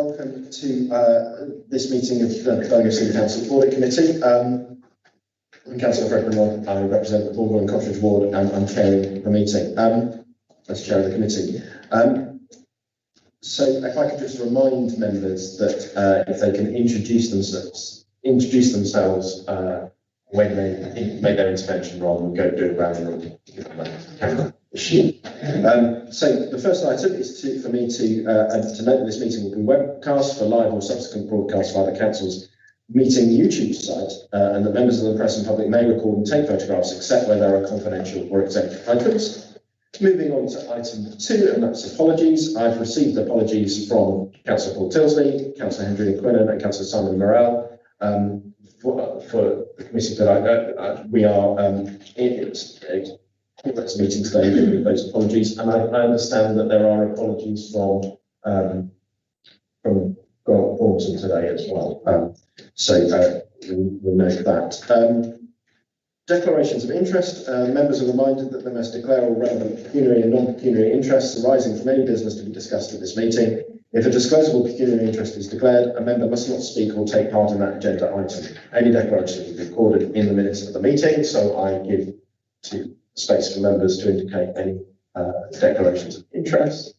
welcome to this meeting of the Birmingham City Council Audit Committee. I'm Councillor Fred Brimwell. I represent the Baldwin and Cottridge Ward, and I'm chairing the meeting as chair of the committee. So if I could just remind members that if they can introduce themselves when they make their intervention, rather than go do it around the room. Camera. So the first item is for me to note that this meeting will be webcast for live or subsequent broadcast via the council's meeting YouTube site, and that members of the press and public may record and take photographs except where there are confidential or exempt items. Moving on to item 2, and that's apologies. I've received apologies from Councillor Paul Tilsley, Councillor Henry Quinnan, and Councillor Simon Morrell for the committee that we are in this meeting today with those apologies, and I understand that there are apologies from Grant Thornton today as well. So we note that. Declarations of interest. Members are reminded that they must declare all relevant pecuniary and non-pecuniary interests arising from any business to be discussed at this meeting. If a disclosable pecuniary interest is declared, a member must not speak or take part in that agenda item. Any declaration will be recorded in the minutes of the meeting, so I give space for members to indicate any declarations of interest.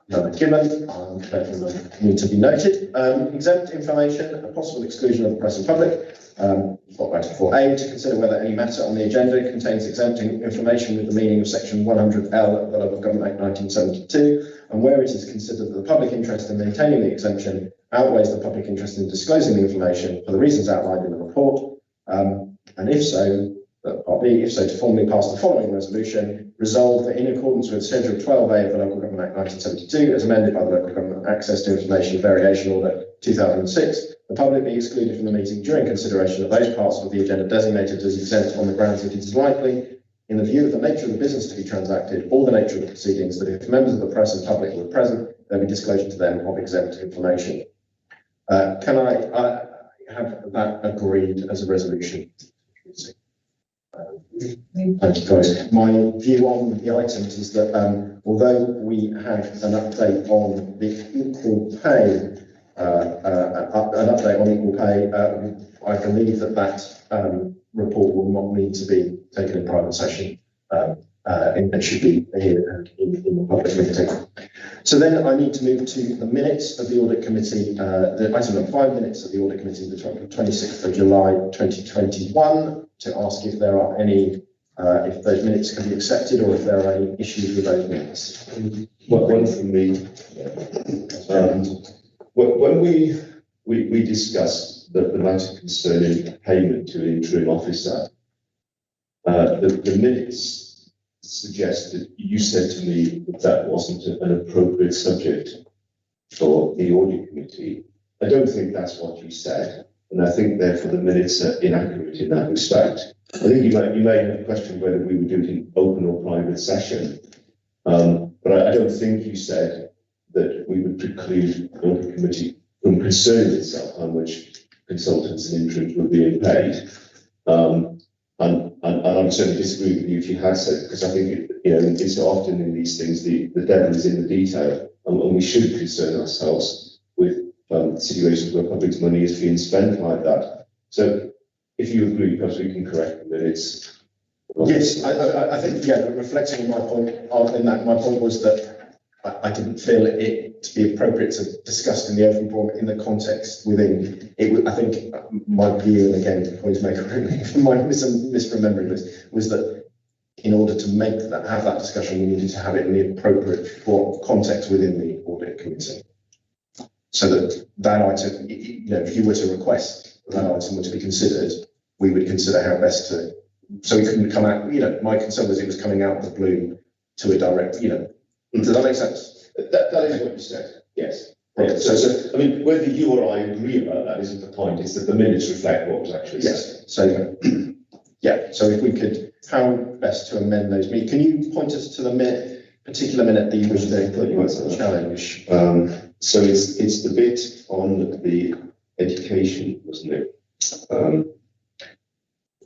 None given, therefore need to be noted. Exempt information, a possible exclusion of the press and public. Item 4A, to consider whether any matter on the agenda contains exempting information with the meaning of section 100L of the Local Government Act 1972, and where it is considered that the public interest in maintaining the exemption outweighs the public interest in disclosing the information for the reasons outlined in the report. And if so, part B, if so, to formally pass the following resolution: resolve that in accordance with Schedule 12A of the Local Government Act 1972, as amended by the Local Government Access to Information Variation Order 2006, the public be excluded from the meeting during consideration of those parts of the agenda designated as exempt on the grounds that it is likely, in the view of the nature of the business to be transacted or the nature of the proceedings, that if members of the press and public were present, there be disclosure to them of exempt information. Can I have that agreed as a resolution? Thank you, guys. My view on the items is that although we have an update on the equal pay, I believe that report will not need to be taken in private session and should be here in the public meeting. So then I need to move to the minutes of the audit committee, the item number 5, minutes of the audit committee, the 26th of July 2021, to ask if there are any, if those minutes can be accepted or if there are any issues with those minutes. One from me. When we discussed the matter concerning payment to an interim officer, the minutes suggested, you said to me that that wasn't an appropriate subject for the audit committee. I don't think that's what you said, and I think therefore the minutes are inaccurate in that respect. I think you may have questioned whether we would do it in open or private session, but I don't think you said that we would preclude the audit committee from concerning itself how much consultants and interims were being paid. And I would certainly disagree with you if you had said, because I think it's often in these things the devil is in the detail, and we should concern ourselves with situations where public money is being spent like that. So if you agree, perhaps we can correct the minutes. Yes, I think, yeah, reflecting on my point, my point was that I didn't feel it to be appropriate to discuss in the open forum in the context within it. I think my view, and again, please make my misremembering this, was that in order to have that discussion, we needed to have it in the appropriate context within the audit committee, so that item, if you were to request that item were to be considered, we would consider how best to. So it couldn't come out. My concern was it was coming out of the blue to a direct. Does that make sense? That is what you said. Yes. Right. So I mean, whether you or I agree about that isn't the point. It's that the minutes reflect what was actually said. So yeah. So if we could, how best to amend those? Can you point us to the particular minute that you wish to put you as a challenge? So it's the bit on the education, wasn't it?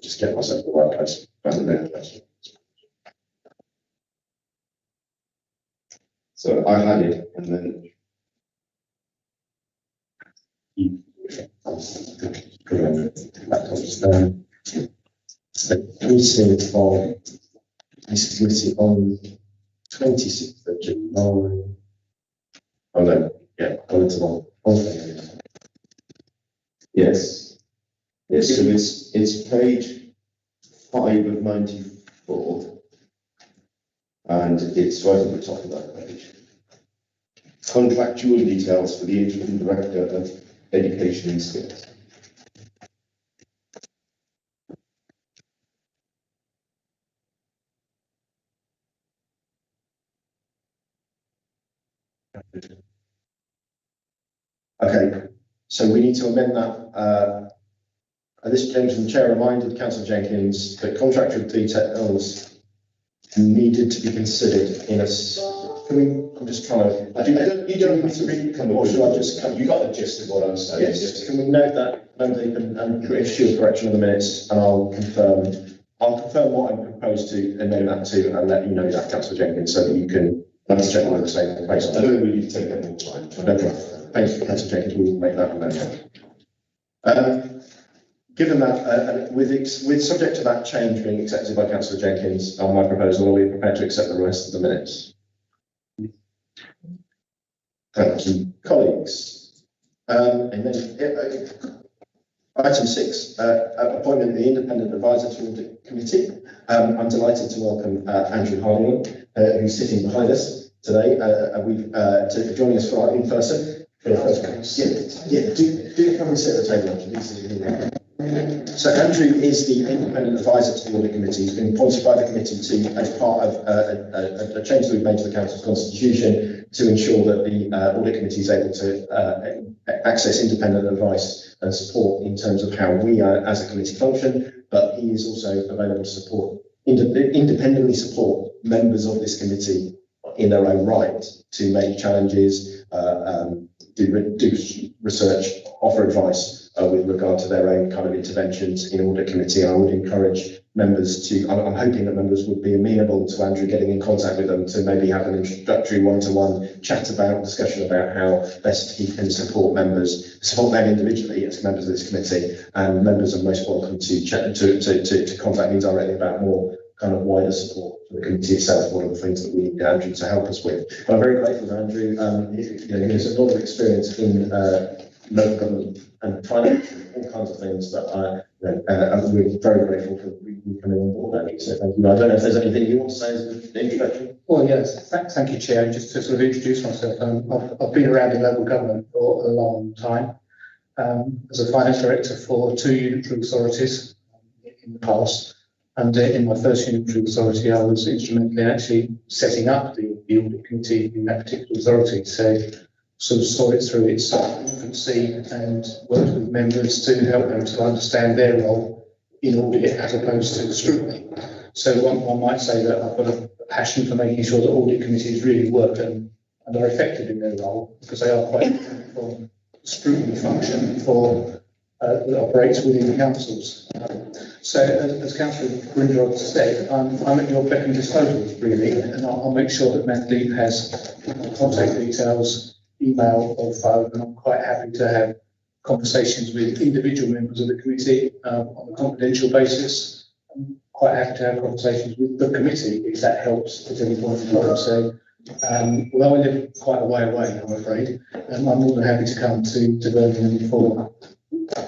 Just get myself to the right place. So I had it, and then The meeting of this committee on 26th of July. Oh no, yeah, Yes. Yes, so it's page 5 of 94, and it's right at the top of that page. Contractual details for the interim director of education and skills. Okay, so we need to amend that. At this junction, the chair reminded Councillor Jenkins that contractual details needed to be considered in a. I'm just trying to. You don't have to read them, or should I just come? You got the gist of what I'm saying. Yes. Can we note that and issue a correction of the minutes, and I'll confirm what I propose to amend that to, and let you know that, Councillor Jenkins, so that you can check on the same place. I don't really take that more time. No problem. Thank you, Councillor Jenkins. We will make that amendment. Given that, with subject to that change being accepted by Councillor Jenkins on my proposal, are we prepared to accept the rest of the minutes? Thank you, colleagues. And then item 6, appointment of the independent advisor to the audit committee. I'm delighted to welcome Andrew Harling, who's sitting behind us today. Joining us for our in person. Do come and sit at the table, actually. So Andrew is the independent advisor to the audit committee. He's been appointed by the committee to, as part of a change that we've made to the council's constitution, to ensure that the audit committee is able to access independent advice and support in terms of how we as a committee function. But he is also available to support independently support members of this committee in their own right to make challenges, do research, offer advice with regard to their own kind of interventions in audit committee. And I would encourage members to, I'm hoping that members would be amenable to Andrew getting in contact with them to maybe have an introductory one-to-one chat about, discussion about how best he can support them individually as members of this committee, and members are most welcome to contact me directly about more kind of wider support for the committee itself, one of the things that we need Andrew to help us with. But I'm very grateful to Andrew. He has a lot of experience in local government and finance, all kinds of things that we're very grateful for you coming on board, Andrew. So thank you. I don't know if there's anything you want to say as an introduction. Well, yes, thank you, Chair. Just to sort of introduce myself, I've been around in local government for a long time. As a finance director for 2 unitary authorities in the past. And in my first unitary authority, I was instrumental in actually setting up the audit committee in that particular authority. So sort of saw it through its infancy and worked with members to help them to understand their role in audit as opposed to scrutiny. So one might say that I've got a passion for making sure that audit committees really work and are effective in their role, because they are quite different from the scrutiny function that operates within councils. So, as Councillor Grindrod said, I'm at your beck and disposal, really, and I'll make sure that Mandeep has contact details, email or phone, and I'm quite happy to have conversations with individual members of the committee on a confidential basis. I'm quite happy to have conversations with the committee if that helps at any point in time. So, although I live quite a way away, I'm afraid, I'm more than happy to come to Birmingham for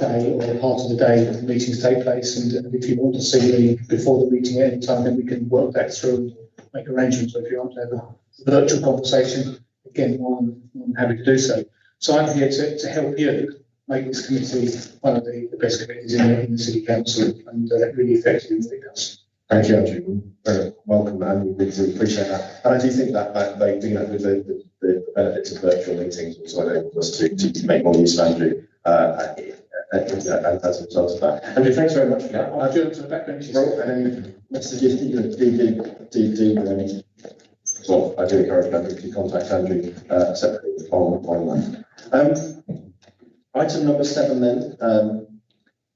day or part of the day that the meetings take place, and if you want to see me before the meeting at any time, then we can work that through and make arrangements. So if you want to have a virtual conversation, again, I'm happy to do so. So I'm here to help you make this committee one of the best committees in the City Council, and really effective in what it does. Thank you, Andrew. Very welcome, and we really appreciate that. And I do think that they do that with the benefits of virtual meetings, which enables us to make more use of Andrew. As a result of that. Andrew, thanks very much for that. I'll do it to the back benches. And messages well, I do encourage Andrew to contact Andrew separately on that. Item number 7 then,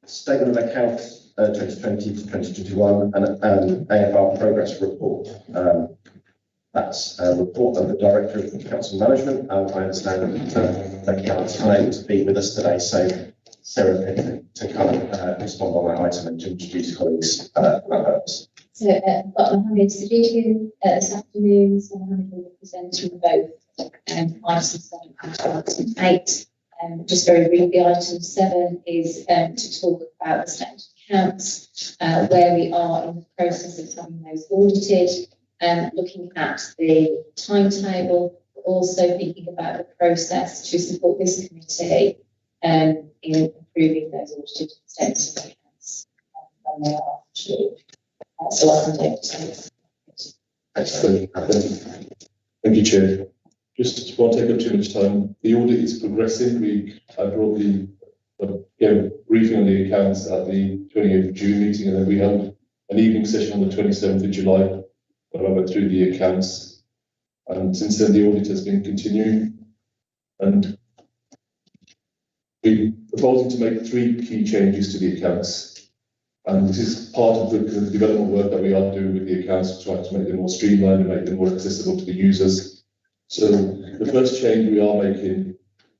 statement of accounts 2020 to 2021 and AFR progress report. That's a report of the Director of Council Management. I understand that Karen's unable to be with us today, so Sarah to come respond on that item and to introduce colleagues about hers. So I've got Mohammed Sadiq this afternoon, so Mohammed will be presenting both items 7 and item 8. Just very briefly, item 7 is to talk about the statement of accounts, where we are in the process of having those audited, looking at the timetable, but also thinking about the process to support this committee in improving those audited statements of accounts when they are due. So I can take it. Excellent. Thank you, Chair. Just won't take up too much time. The audit is progressing. I brought gave a briefing on the accounts at the 28th of June meeting, and then we held an evening session on the 27th of July where I went through the accounts. And since then, the audit has been continuing. And we're proposing to make 3 key changes to the accounts. And this is part of the development work that we are doing with the accounts to try to make them more streamlined and make them more accessible to the users. So the first change we are making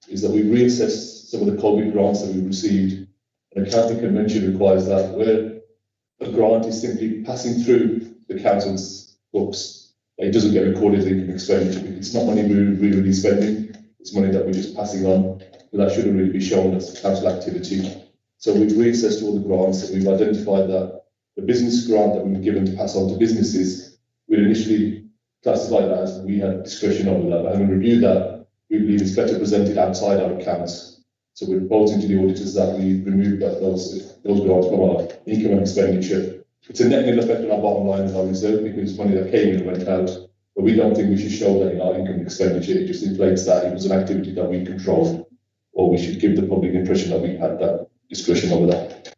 is that we reassess some of the COVID grants that we've received. An accounting convention requires that where a grant is simply passing through the council's books, it doesn't get recorded as income expenditure. It's not money we're really spending, it's money that we're just passing on, but that shouldn't really be shown as council activity. So we've reassessed all the grants and we've identified that the business grant that we were given to pass on to businesses, we initially classified that as we had discretion over that. But having reviewed that, we believe it's better presented outside our accounts. So we're proposing to the auditors that we remove those grants from our income and expenditure. It's a net nil effect on our bottom line and our reserve because it's money that came in and went out. But we don't think we should show that in our income and expenditure. It just inflates that it was an activity that we controlled, or we should give the public impression that we had that discretion over that.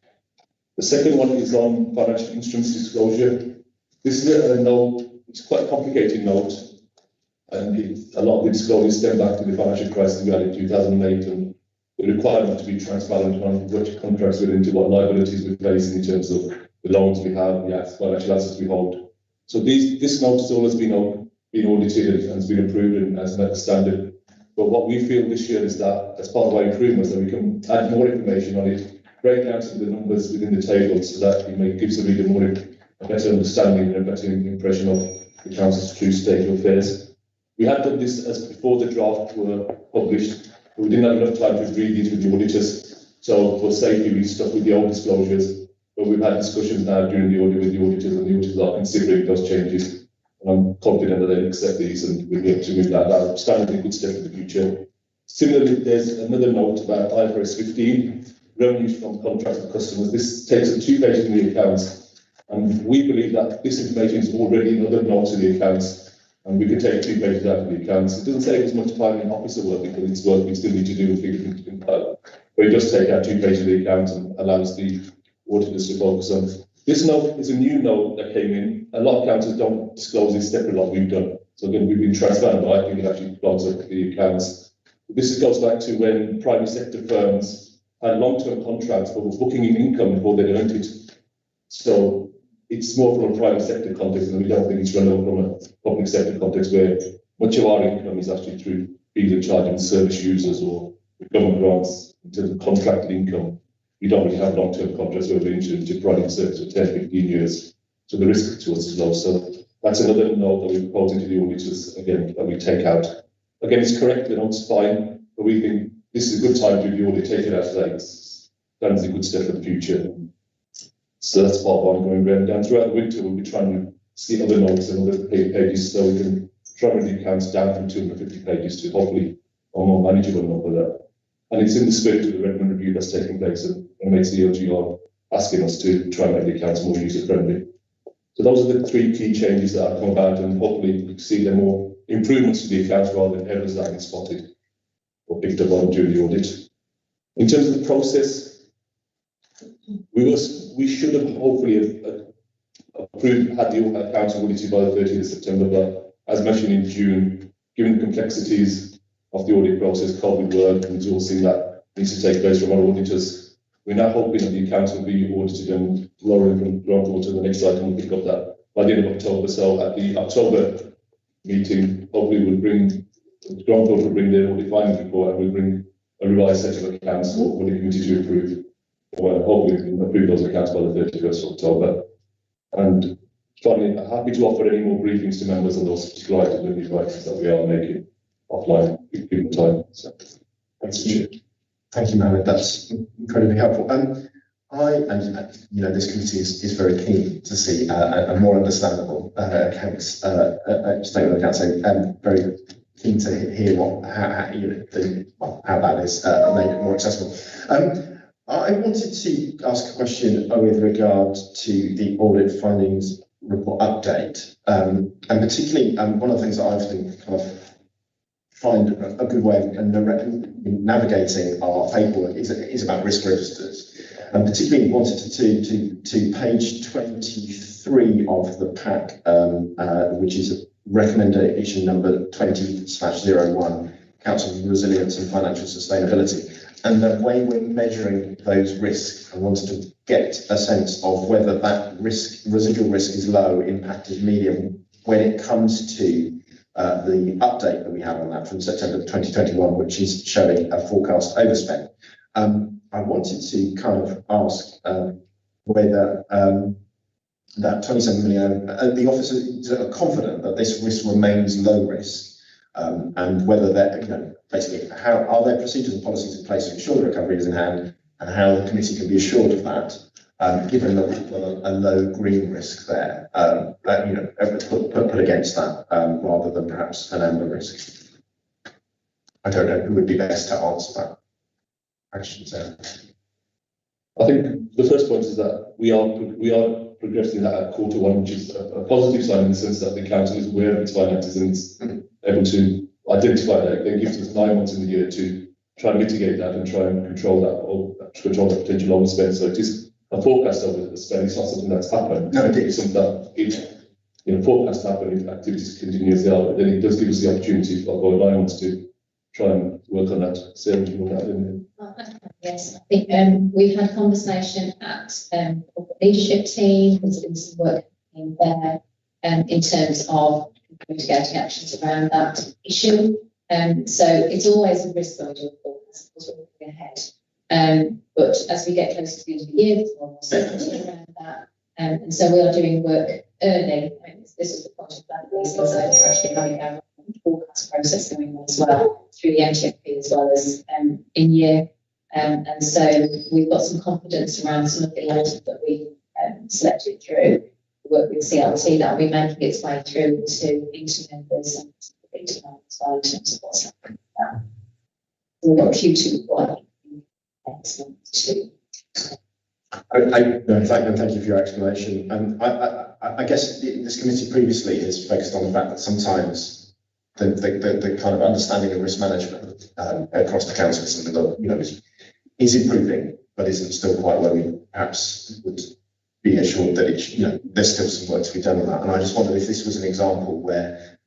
The second one is on financial instruments disclosure. This is a note, it's quite a complicated note, and a lot of the disclosures stem back to the financial crisis we had in 2008 and the requirement to be transparent on which contracts we're into, what liabilities we're facing in terms of the loans we have, the financial assets we hold. So this note has always been audited and has been approved and has met the standard. But what we feel this year is that, as part of our improvements, that we can add more information on it, break down some of the numbers within the table so that it gives the reader a better understanding and a better impression of the council's true state of affairs. We had done this as before the draft were published, but we didn't have enough time to read these with the auditors. So for safety, we stuck with the old disclosures, but we've had discussions now during the audit with the auditors, and the auditors are considering those changes. And I'm confident that they'll accept these and we'll be able to move that stand in a good step for the future. Similarly, there's another note about IFRS 15, revenues from contracts with customers. This takes up 2 pages in the accounts, and we believe that this information is already in other notes in the accounts, and we can take 2 pages out of the accounts. It doesn't save as much time in officer work because it's work we still need to do and figure things out. But it does take out 2 pages of the accounts and allows the auditors to focus on. This note is a new note that came in. A lot of councils don't disclose this separate like we've done. So again, we've been transparent, but I think it actually clogs up the accounts. This goes back to when private sector firms had long-term contracts but were booking in income before they earned it. So it's more from a private sector context, and we don't think it's relevant from a public sector context where much of our income is actually through fees and charging service users or government grants in terms of contracted income. We don't really have long-term contracts where we're into providing service for 10, 15 years. So the risk to us is low. So that's another note that we're proposing to the auditors, again, that we take out. Again, it's correct, the note's fine, but we think this is a good time to do the audit, take it out today. That is a good step for the future. So that's part of what I'm going around down. Throughout the winter, we'll be trying to see other notes and other pages so we can try and bring the accounts down from 250 pages to hopefully a more manageable number there. And it's in the spirit of the Redmond review that's taking place, and MHCLG are asking us to try and make the accounts more user-friendly. So those are the 3 key changes that have come about, and hopefully we can see them more improvements to the accounts rather than errors that have been spotted or picked up on during the audit. In terms of the process, we should have hopefully had the accounts audited by the 30th of September, but as mentioned in June, given the complexities of the audit process, COVID work and resourcing that needs to take place from our auditors, we're now hoping that the accounts will be audited, and Lauren from Groundwater, the next item will pick up that by the end of October. So at the October meeting, hopefully we'll bring, Grant will bring their audit findings report, and we'll bring a revised set of accounts for the committee to approve. Well, hopefully we can approve those accounts by the 31st of October. And finally, I'm happy to offer any more briefings to members on those particular items and advices that we are making offline, given the time. So, thanks, Chair. Thank you, Mohammed. That's incredibly helpful. This committee is very keen to see a more understandable accounts, statement of accounts. So, very keen to hear how that is made it more accessible. I wanted to ask a question with regard to the audit findings report update, and particularly one of the things that I've been kind of find a good way of navigating our paperwork is about risk registers, and particularly wanted to page 23 of the pack, which is recommendation number 20/01, Council Resilience and Financial Sustainability, and the way we're measuring those risks. I wanted to get a sense of whether that residual risk is low, impacted, medium, when it comes to the update that we have on that from September 2021, which is showing a forecast overspend. I wanted to kind of ask whether that 27 million, the officers are confident that this risk remains low risk, and whether they're, basically, how are there procedures and policies in place to ensure the recovery is in hand, and how the committee can be assured of that, given that we've got a low green risk there, put against that, rather than perhaps an amber risk. I don't know who would be best to answer that question, Sarah. I think the first point is that we are progressing that at Q1, which is a positive sign in the sense that the council is aware of its finances and it's able to identify that. It gives us 9 months in the year to try and mitigate that and try and control that potential overspend. So it is a forecast of the spend. It's not something that's happened. No, it It's something that it forecast to happen if activities continue as they are. But then it does give us the opportunity for about 9 months to try and work on that. Sarah, do you want that in? Yes, I think we've had conversation at the leadership team. There's been some work in there in terms of mitigating actions around that issue. So it's always a risk when we do a forecast because we're looking ahead. But as we get closer to the end of the year, there's more certainty around that. And so we are doing work early. I mean, this is the point of that piece, so it's actually having our forecast process going on as well through the MTFP as well as in year. And so we've got some confidence around some of the items that we selected through the work with CLT that will be making its way through into members and into as well in terms of what's happening with that. So we've got Q2 quite excellent too. Thank you for your explanation. I guess this committee previously has focused on the fact that sometimes the kind of understanding of risk management across the council is something that is improving, but isn't still quite where we perhaps would be assured that there's still some work to be done on that. And I just wondered if this was an example where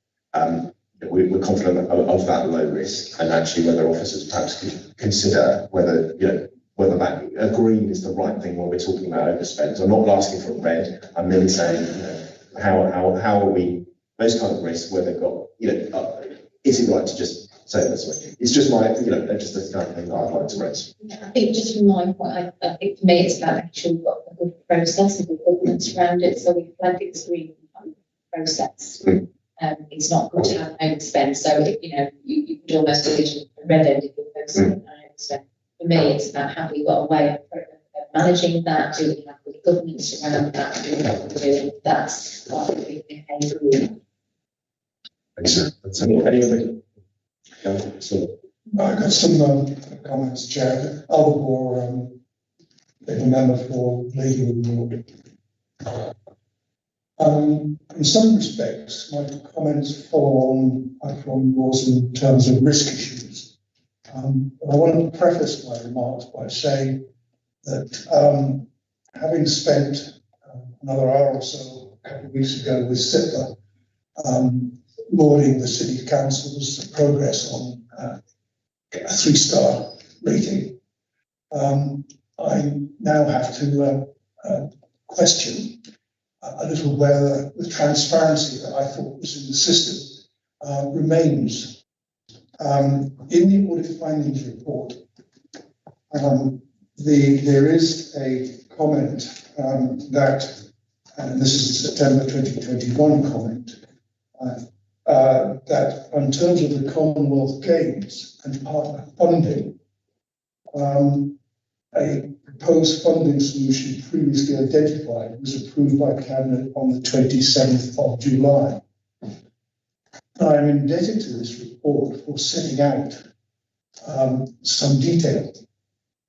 we're confident of that low risk, and actually whether officers perhaps could consider whether that green is the right thing when we're talking about overspends. I'm not asking for a red. I'm merely saying, how are we those kind of risks where they've got, is it right to just say it this way? It's just just the kind of thing that I'd like to raise. I think just from my point, I think for me it's about making sure we've got a good process and good governance around it. So we flagged it as green process. It's not good to have an overspend. So you could almost do a red end if you're focusing on overspend. For me, it's about how we got a way of managing that, do we have good governance around that, do we have to do that's what we think. Any other? I got some comments, Chair. I'll more a member for legal and audit. In some respects, my comments follow on from yours in terms of risk issues. But I want to preface my remarks by saying that having spent another hour or so a couple of weeks ago with SIPLA, lauding the City Council's progress on a 3-star rating, I now have to question a little whether the transparency that I thought was in the system remains. In the audit findings report, there is a comment that, and this is the September 2021 comment, that in terms of the Commonwealth Games and partner funding, a proposed funding solution previously identified was approved by Cabinet on the 27th of July. I am indebted to this report for setting out some detail,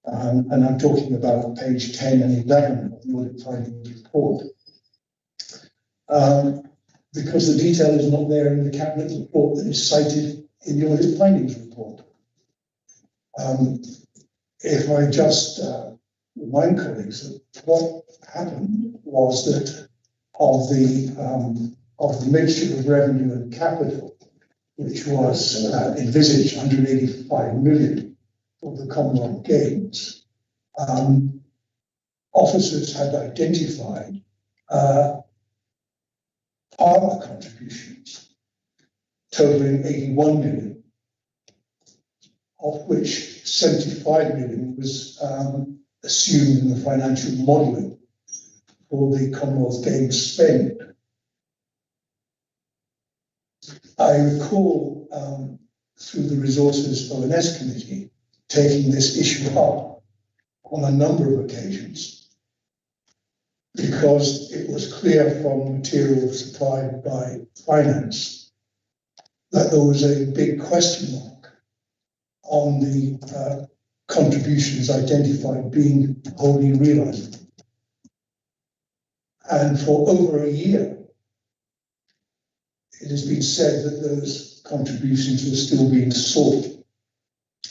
and I'm talking about page 10 and 11 of the audit findings report, because the detail is not there in the Cabinet report that is cited in the audit findings report. If I just remind colleagues that what happened was that of the mixture of revenue and capital, which was envisaged 185 million for the Commonwealth Games, officers had identified partner contributions totaling 81 million, of which 75 million was assumed in the financial modelling for the Commonwealth Games spend. I recall through the Resources O&S Committee taking this issue up on a number of occasions, because it was clear from material supplied by finance that there was a big question mark on the contributions identified being wholly realised. And for over a year, it has been said that those contributions were still being sought.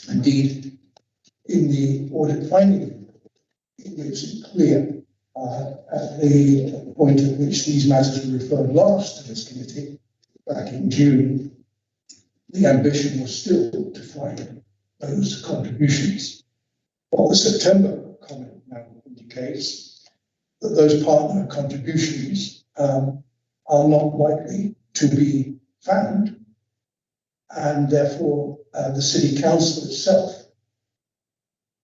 Indeed, in the audit finding, it makes it clear at the point at which these matters were referred last to this committee, back in June, the ambition was still to find those contributions. What the September comment now indicates that those partner contributions are not likely to be found, and therefore the City Council itself,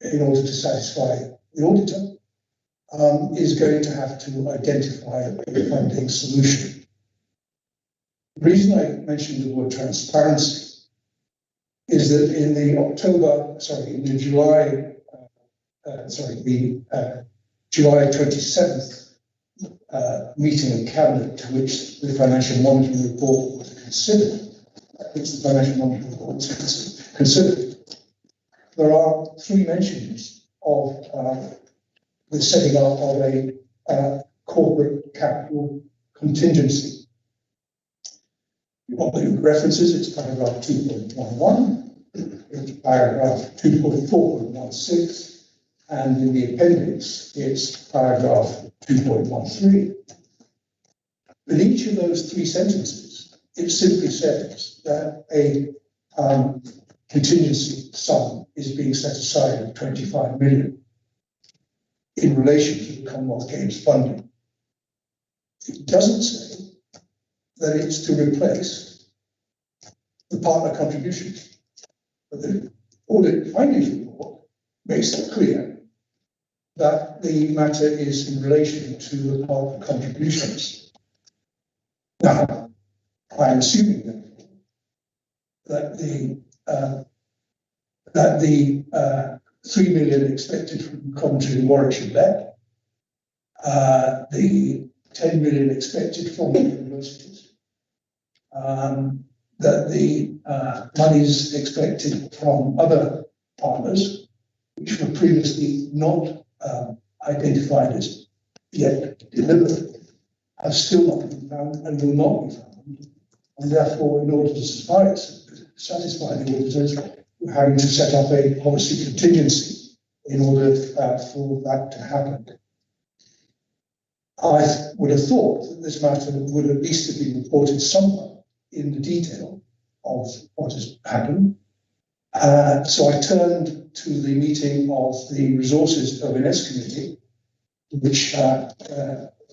in order to satisfy the auditor, is going to have to identify a funding solution. The reason I mentioned the word transparency is that in the July 27th meeting of Cabinet, to which the financial monitoring report was considered, there are three mentions of the setting up of a corporate capital contingency. What the reference is, it's paragraph 2.11, it's paragraph 2.4.16, and in the appendix, it's paragraph 2.13. In each of those three sentences, it simply says that a contingency sum is being set aside of 25 million in relation to the Commonwealth Games funding. It doesn't say that it's to replace the partner contributions. But the audit findings report makes it clear that the matter is in relation to the partner contributions. Now, I'm assuming that the 3 million expected from Coventry and Warwickshire Led, the 10 million expected from the universities, that the monies expected from other partners, which were previously not identified as yet delivered, have still not been found and will not be found. And therefore, in order to satisfy the auditors, we're having to set up a policy contingency in order for that to happen. I would have thought that this matter would at least have been reported somewhere in the detail of what has happened. So I turned to the meeting of the Resources O&S Committee, which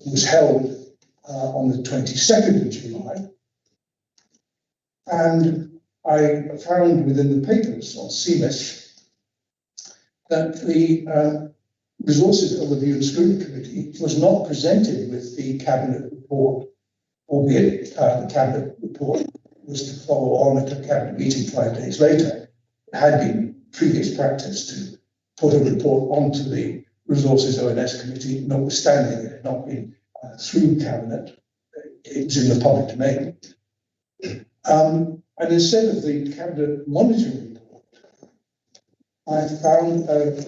was held on the 22nd of July. And I found within the papers on CMIS that the Resources Overview and Scrutiny Committee was not presented with the Cabinet report, albeit the Cabinet report was to follow on at a Cabinet meeting 5 days later. It had been previous practice to put a report onto the Resources ONS Committee, notwithstanding it had not been through Cabinet. It was in the public domain. And instead of the Cabinet monitoring report, I found a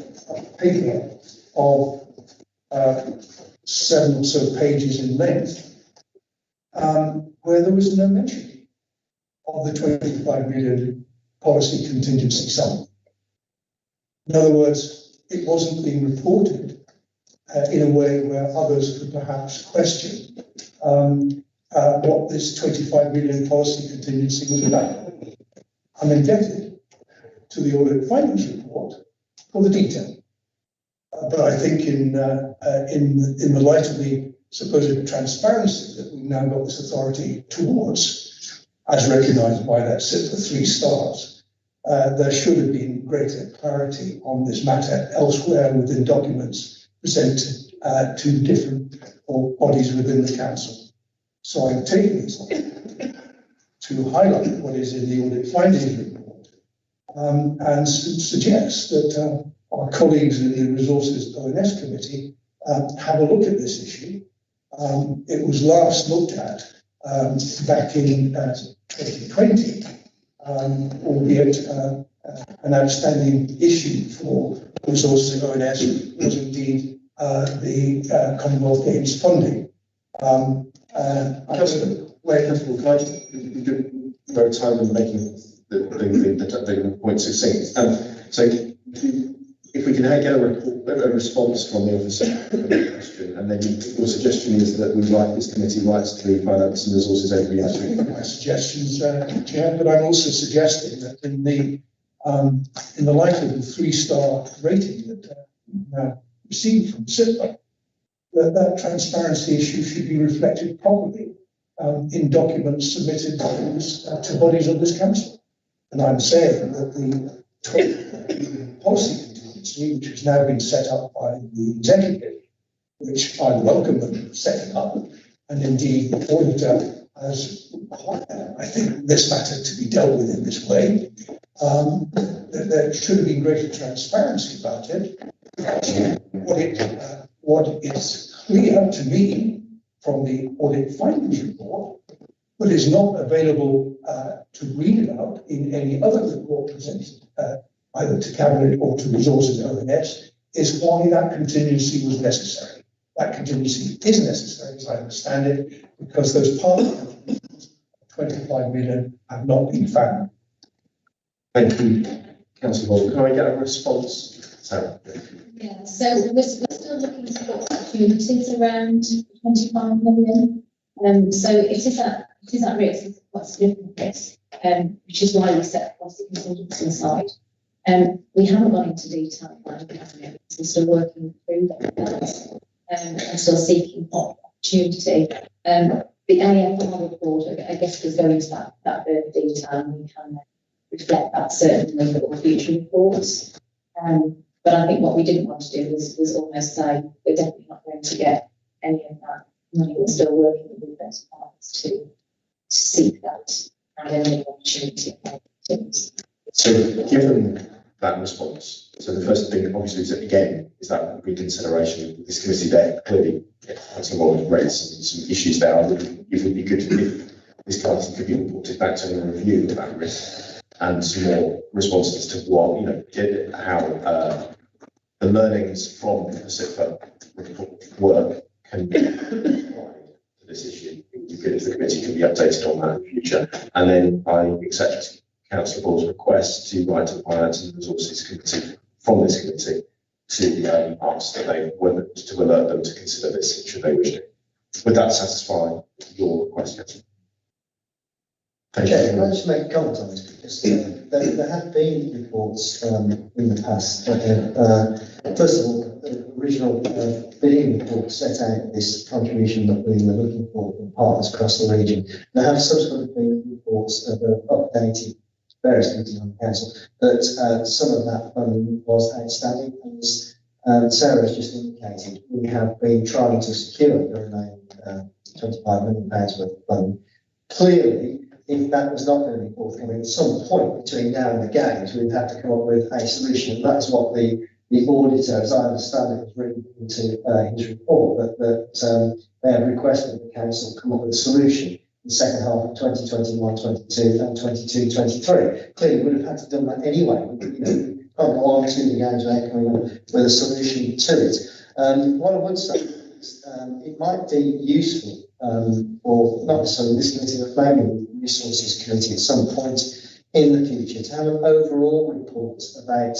paper of 7 or so pages in length, where there was no mention of the 25 million policy contingency sum. In other words, it wasn't being reported in a way where others could perhaps question what this 25 million policy contingency was about. I'm indebted to the audit findings report for the detail. But I think in the light of the supposed transparency that we've now got this authority towards, as recognised by that SIP for 3 stars, there should have been greater clarity on this matter elsewhere within documents presented to different bodies within the council. So I'm taking this on to highlight what is in the audit findings report and suggest that our colleagues in the Resources ONS Committee have a look at this issue. It was last looked at back in 2020, albeit an outstanding issue for Resources ONS was indeed the Commonwealth Games funding. Councillor, can I just be good for time in making the point succinct? So if we can get a response from the officer on the question, and then your suggestion is that we'd like this committee writes to the Finance and Resources every year. That's my suggestions, Chair, but I'm also suggesting that in the light of the 3-star rating that we received from SIPA, that transparency issue should be reflected properly in documents submitted to bodies of this council. And I'm saying that the policy contingency, which has now been set up by the executive, which I welcome them setting up, and indeed the auditor has required, I think, this matter to be dealt with in this way. There should have been greater transparency about it. What is clear to me from the audit findings report, but is not available to read about in any other report presented either to Cabinet or to Resources ONS, is why that contingency was necessary. That contingency is necessary, as I understand it, because those partner 25 million have not been found. Thank you, Councillor Hall. Can I get a response, Sarah? Yeah, so we're still looking for opportunities around 25 million. So it is that risk, it's quite significant risk, which is why we set the policy contingency aside. We haven't gone into detail about it. We're still working through that and still seeking opportunity. The AFR report, I guess, was going to that bit of detail, and we can reflect that certainly for future reports. But I think what we didn't want to do was almost say we're definitely not going to get any of that money. We're still working with those partners to seek that and any opportunity. So given that response, so the first thing obviously is that reconsideration. This committee there clearly has raised some issues there. It would be good if this committee could be reported back to a review of that risk and some more responses to what, how the learnings from the CIPA work can be applied to this issue. It would be good if the committee could be updated on that in the future. And then I accept Councillor Hall's request to write to the Finance and Resources Committee from this committee to ask that to alert them to consider this should they wish to. Would that satisfy your request, Councillor? Thank you. Can I just make a comment on this? Because there have been reports in the past. First of all, the original bidding report set out this contribution that we were looking for from partners across the region. There have subsequently been reports reports that are updated, various meetings on the council, that some of that funding was outstanding. As Sarah has just indicated, we have been trying to secure the remaining £25 million worth of funding. Clearly, if that was not going to be forthcoming at some point between now and the games, we'd have to come up with a solution. And that's what the auditor, as I understand it, has written into his report, that they have requested that the council come up with a solution in the second half of 2021-22 and 22-23. Clearly, we would have had to do that anyway. Can't go on to the games without coming up with a solution to it. What I would say is it might be useful, or not necessarily this committee, but maybe the Resources Committee at some point in the future, to have an overall report about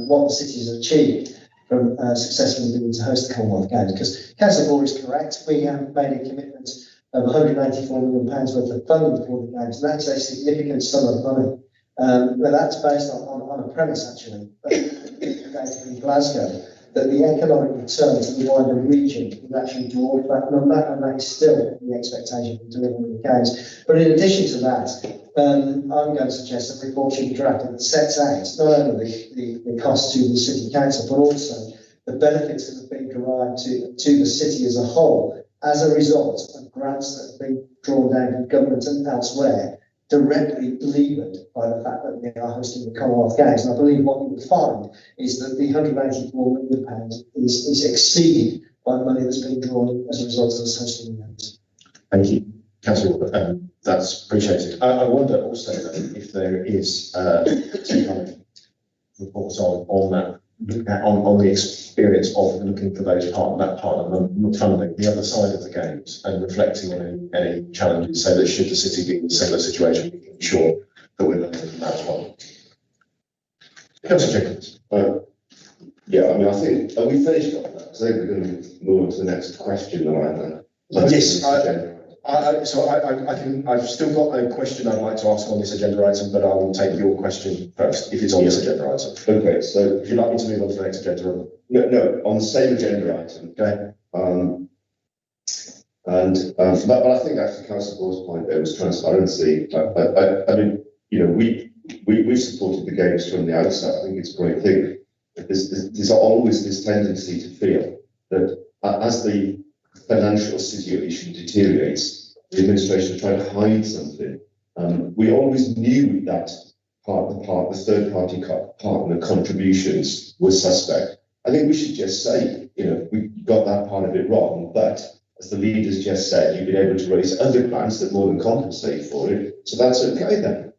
what the city has achieved from successfully being to host the Commonwealth Games. Because Councillor Ball is correct, we have made a commitment of £184 million worth of funding for the Games, and that's a significant sum of money. But that's based on a premise, actually, in Glasgow, that the economic return to the wider region is actually dwarf that number, and that is still the expectation for delivering the Games. But in addition to that, I'm going to suggest a report should be drafted that sets out not only the cost to the City Council, but also the benefits that have been derived to the city as a whole as a result of grants that have been drawn down from government and elsewhere, directly levered by the fact that we are hosting the Commonwealth Games. And I believe what you will find is that the £184 million is exceeded by money that's been drawn as a result of us hosting the Games. Thank you, Councillor. That's appreciated. I wonder also that if there is some kind of reports on that, on the experience of looking for that part of the funding, the other side of the Games, and reflecting on any challenges, so that should the city be in a similar situation, we can ensure that we're learning from that as well. Councillor Jenkins. Yeah, I mean, I think, are we finished on that? Because I think we're going to move on to the next question that I have. Yes, I've still got a question I'd like to ask on this agenda item, but I will take your question first if it's on this agenda item. Okay, so if you'd like me to move on to the next agenda item. No, on the same agenda item. Go ahead. But I think actually Councillor Ball's point there was transparency. I mean, you know, we supported the Games from the outset. I think it's a great thing. There's always this tendency to feel that as the financial situation deteriorates, the administration is trying to hide something. We always knew that the third party partner contributions were suspect. I think we should just say, you know, we got that part of it wrong, but as the leaders just said, you've been able to raise other grants that more than compensate for it, so that's okay then.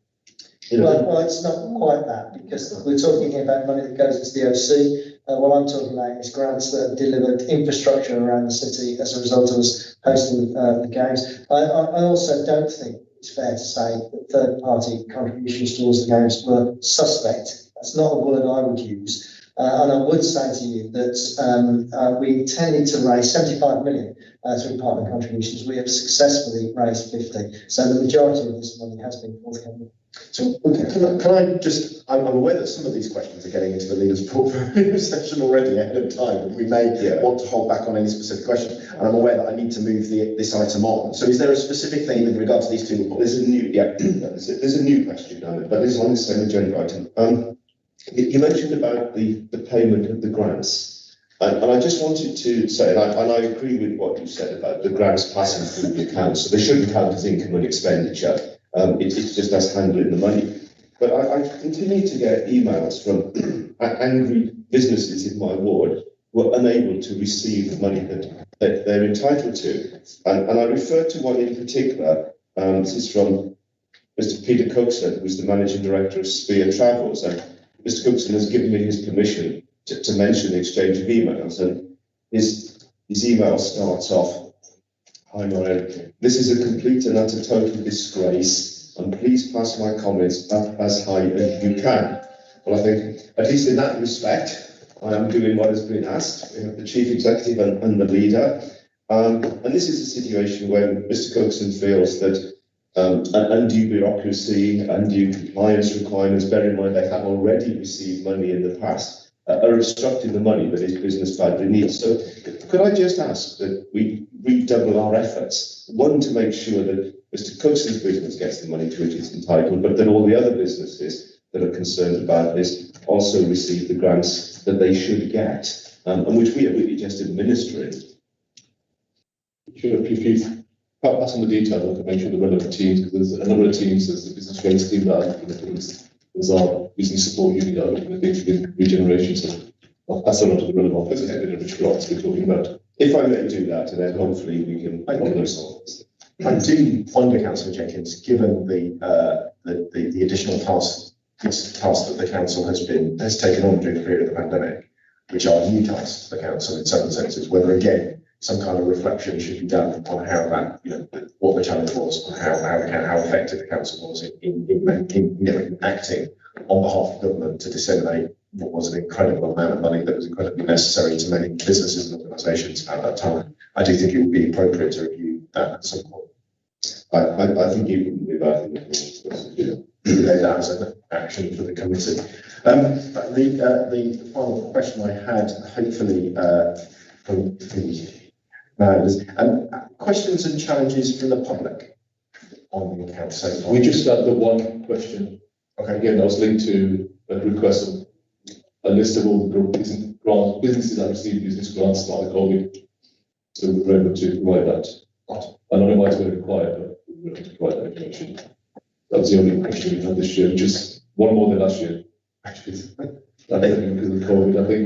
You know, well, it's not quite that, because we're talking here about money that goes into the OC. What I'm talking about is grants that have delivered infrastructure around the city as a result of us hosting the Games. I also don't think it's fair to say that third-party contributions towards the Games were suspect. That's not a word I would use. And I would say to you that we tended to raise 75 million through partner contributions. We have successfully raised 50. So the majority of this money has been forthcoming. So can I just, I'm aware that some of these questions are getting into the leaders' portfolio session already ahead of time, and we may want to hold back on any specific question. And I'm aware that I need to move this item on. So is there a specific thing with regard to these two reports? There's a new question, but it's on the same agenda item. You mentioned about the payment of the grants, and I just wanted to say, and I agree with what you said about the grants passing through the account, so they shouldn't count as income and expenditure. It's just us handling the money. But I continue to get emails from angry businesses in my ward who are unable to receive the money that they're entitled to. And I refer to one in particular. This is from Mr. Peter Cookson, who's the Managing Director of Spear Travels. And Mr. Cookson has given me his permission to mention the exchange of emails. And his email starts off, "Hi, Maureen. This is a complete and utter total disgrace, and please pass my comments up as high as you can." Well, I think, at least in that respect, I am doing what has been asked. We have the Chief Executive and the leader. And this is a situation where Mr. Cookson feels that undue bureaucracy, undue compliance requirements, bear in mind they have already received money in the past, are obstructing the money that his business badly needs. So could I just ask that we redouble our efforts, one, to make sure that Mr. Coates' business gets the money to which it's entitled, but then all the other businesses that are concerned about this also receive the grants that they should get, and which we are really just administering. Sure, please pass on the details and make sure the relevant teams, because there's a number of teams, there's the business rates team that there's our business support unit that are looking at things within regeneration. So I'll pass on to the relevant officers a bit of which grants we're talking about. If I may do that, and then hopefully we can solve this. I do wonder, Councillor Jenkins, given the additional tasks that the council has taken on during the period of the pandemic, which are new tasks for the council in certain senses, whether again some kind of reflection should be done on how that, what the challenge was, and how effective the council was in acting on behalf of government to disseminate what was an incredible amount of money that was incredibly necessary to many businesses and organisations at that time. I do think it would be appropriate to review that at some point. I think it wouldn't be bad to That as an action for the committee. The final question I had, hopefully, from questions and challenges from the public on the account so far. We just had the one question. Okay. Again, that was linked to a request of a list of all the businesses that received business grants by the COVID. So we were able to provide that. I don't know why it's very required, but we were able to provide that information. That was the only question we had this year, just one more than last year. Actually, I think because of COVID, I think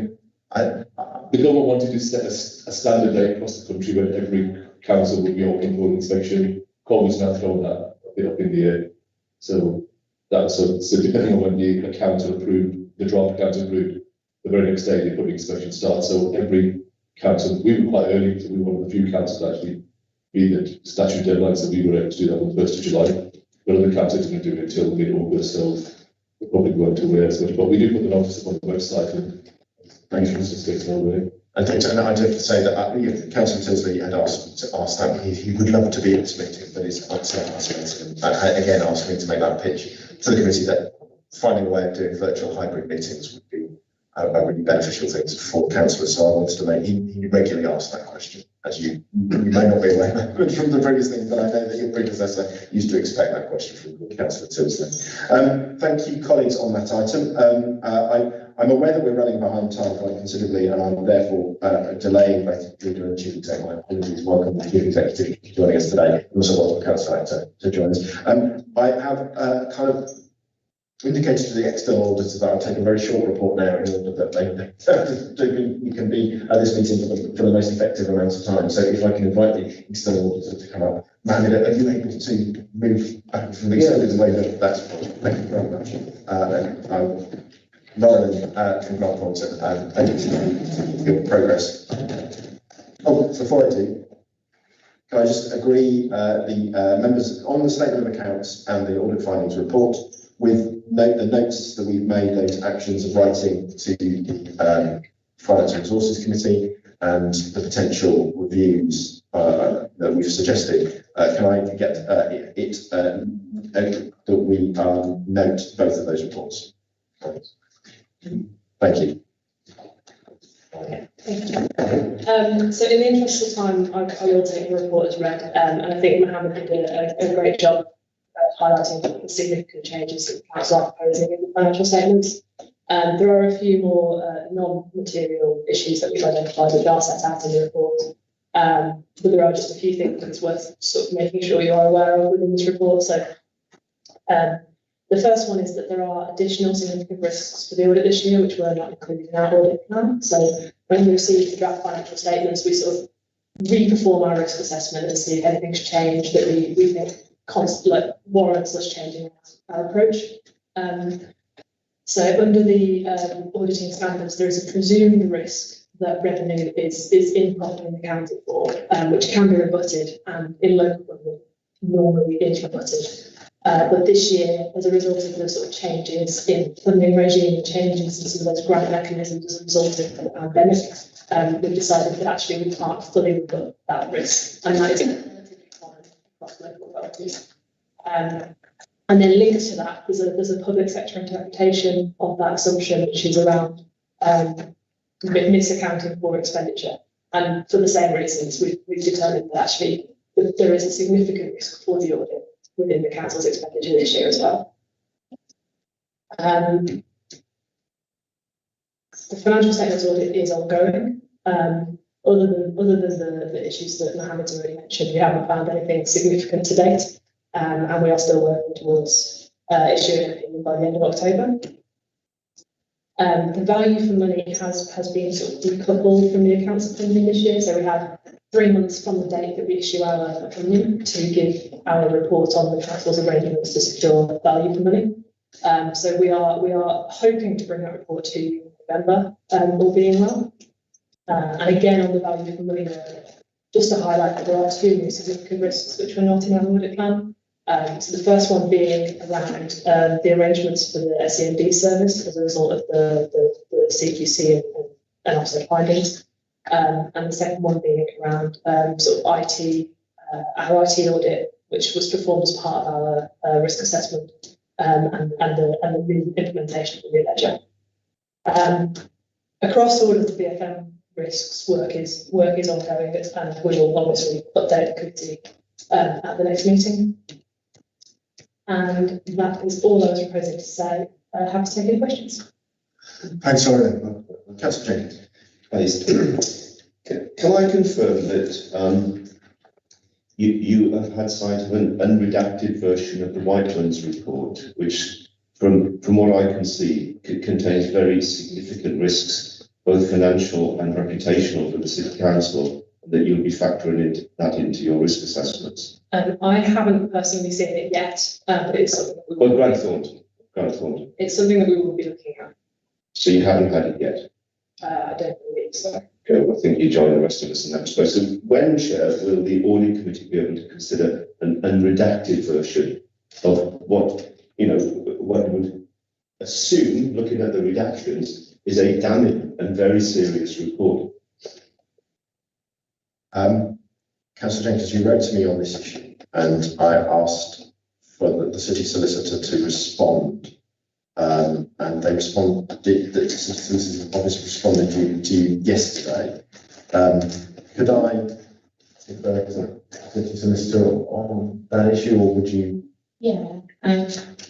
the government wanted to set a standard day across the country when every council would be open for inspection. COVID's now thrown that a bit up in the air. So that's so depending on when the council approved, the draft council approved, the very next day the public inspection starts. So every council, we were quite early, so we were one of the few councils to actually be the statute deadline, so we were able to do that on the 1st of July. But other councils didn't do it until mid-August, so we probably weren't aware as much. But we do put the notice on the website and thanks for Mr. away. And I'd have to say that Councillor Tinsley had asked that he would love to be at this meeting, but he's again asked me to make that pitch to the committee that finding a way of doing virtual hybrid meetings would be a really beneficial thing for councillors. So I wanted to make, he regularly asked that question, as you may not be aware from the previous thing, but I know that your predecessor used to expect that question from Councillor Tinsley. Thank you, colleagues, on that item. I'm aware that we're running behind time quite considerably, and I'm therefore delaying both the Leader and Chief Executive. My apologies. Welcome the Chief Executive joining us today, and also welcome Councillor Actor to join us. I have kind of indicated to the external auditors that I'll take a very short report now in order that you can be at this meeting for the most effective amount of time. So if I can invite the external auditor to come up. Mohammed, are you able to move back from the external way? That's fine. Thank you very much. Lauren can grant points and your progress. Oh, before I do, can I just agree the members on the statement of accounts and the audit findings report with the notes that we've made, those actions of writing to the Finance and Resources Committee and the potential reviews that we've suggested. Can I get that we note both of those reports? Thank you. Okay, thank you. So in the interest of time, I will take the report as read, and I think Mohammed did a great job highlighting the significant changes that the council are proposing in the financial statements. There are a few more non-material issues that we've identified which are set out in the report, but there are just a few things that it's worth sort of making sure you are aware of within this report. So the first one is that there are additional significant risks for the audit this year, which were not included in our audit plan. So when we receive the draft financial statements, we sort of re-perform our risk assessment and see if anything's changed that we think warrants us changing our approach. So under the auditing standards, there is a presumed risk that revenue is improperly accounted for, which can be rebutted, and in local government normally is rebutted. But this year, as a result of the sort of changes in funding regime and changes in some of those grant mechanisms as a result of the pandemic, we've decided that actually we can't fully rebut that risk, and that is relatively common across local authorities. And then linked to that, there's a public sector interpretation of that assumption, which is around misaccounting for expenditure. And for the same reasons, we've determined that actually that there is a significant risk for the audit within the council's expenditure this year as well. The financial statements audit is ongoing. Other than the issues that Mohammed's already mentioned, we haven't found anything significant to date, and we are still working towards issuing an opinion by the end of October. The value for money has been sort of decoupled from the accounts opinion this year, so we have 3 months from the date that we issue our opinion to give our report on the council's arrangements to secure value for money. So we are hoping to bring that report to you in November, all being well. And again, on the value for money, just to highlight that there are 2 significant risks which were not in our audit plan. So the first one being around the arrangements for the SEND service as a result of the CQC and offset findings. And the second one being around sort of IT, our IT audit, which was performed as part of our risk assessment and the implementation of the new ledger. Across all of the BFM risks, work is ongoing, and we will obviously update the committee at the next meeting. And that is all I was proposing to say. Happy to take any questions. Thanks, Lauren. Councillor Jenkins. Please. Can I confirm that you have had sight of an unredacted version of the Whitelands report, which, from what I can see, contains very significant risks, both financial and reputational, for the City Council, that you'll be factoring that into your risk assessments? I haven't personally seen it yet, but it's something that we will. Well, Grant Thornton. It's something that we will be looking at. So you haven't had it yet? I don't believe so. Okay, well, I think you join the rest of us in that respect. So when, Chair, will the audit committee be able to consider an unredacted version of what, one would assume, looking at the redactions, is a damning and very serious report? Councillor Jenkins, you wrote to me on this issue, and I asked for the city solicitor to respond, and they responded. The city solicitor's office responded to you yesterday. Could I refer to the city solicitor on that issue, or would you? Yeah,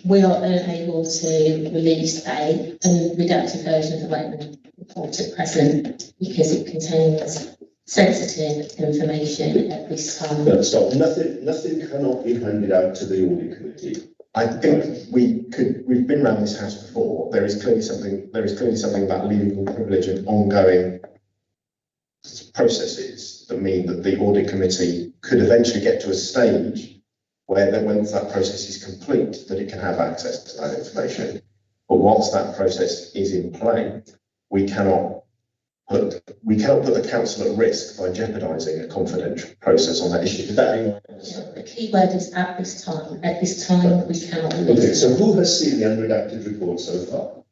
we are unable to release a redacted version of the Whiteland report at present because it contains sensitive information at this time. No, stop. Nothing cannot be handed out to the audit committee. I think we've been around this house before. There is clearly something about legal privilege and ongoing processes that mean that the audit committee could eventually get to a stage where then, once that process is complete, that it can have access to that information. But whilst that process is in play, we cannot put the council at risk by jeopardising a confidential process on that issue. The key word is at this time. At this time, we cannot release. Okay, so who has seen the unredacted report so far?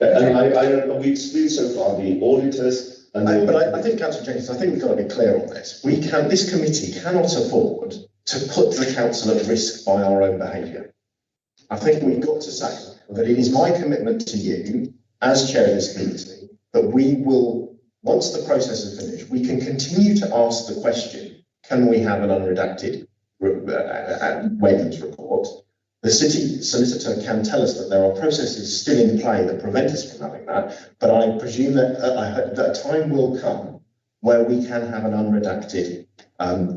And we've seen so far the auditors. But I think, Councillor Jenkins, I think we've got to be clear on this. This committee cannot afford to put the council at risk by our own behaviour. I think we've got to say that it is my commitment to you, as chair of this committee, that we will, once the process is finished, we can continue to ask the question, can we have an unredacted Whitelands report? The city solicitor can tell us that there are processes still in play that prevent us from having that, but I presume that that time will come where we can have an unredacted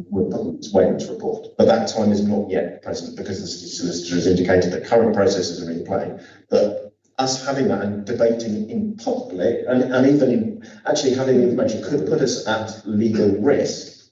Whitelands report. But that time is not yet present because the city solicitor has indicated that current processes are in play. But us having that and debating in public and even in actually having the information could put us at legal risk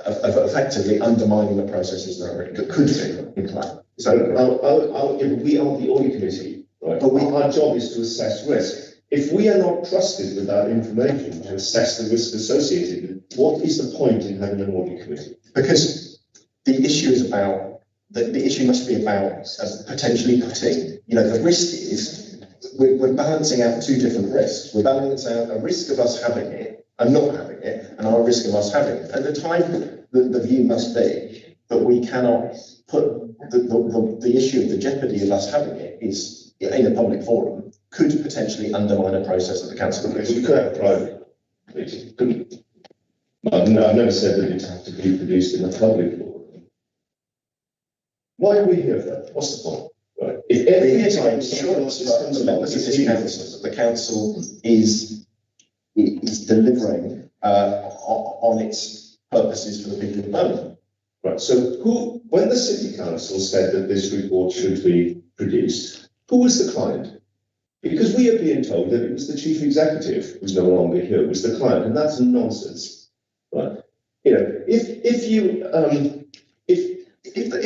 of effectively undermining the processes that could be in play. So we are the audit committee, right? But our job is to assess risk. If we are not trusted with that information to assess the risk associated, what is the point in having an audit committee? Because the issue is about the issue must be about potentially putting, the risk is we're balancing out 2 different risks. We're balancing out a risk of us having it and not having it, and our risk of us having it. At the time, the view must be that we cannot put the issue of the jeopardy of us having it is in a public forum could potentially undermine a process of the council. We could have a private meeting, couldn't we? I've never said that it has to be produced in a public forum. Why are we here for that? What's the point? Right. If every time the members of this council, that the council is delivering on its purposes for the people of Birmingham. Right, so when the city council said that this report should be produced, who was the client? Because we are being told that it was the chief executive who's no longer here, was the client, and that's nonsense. Right? You know, if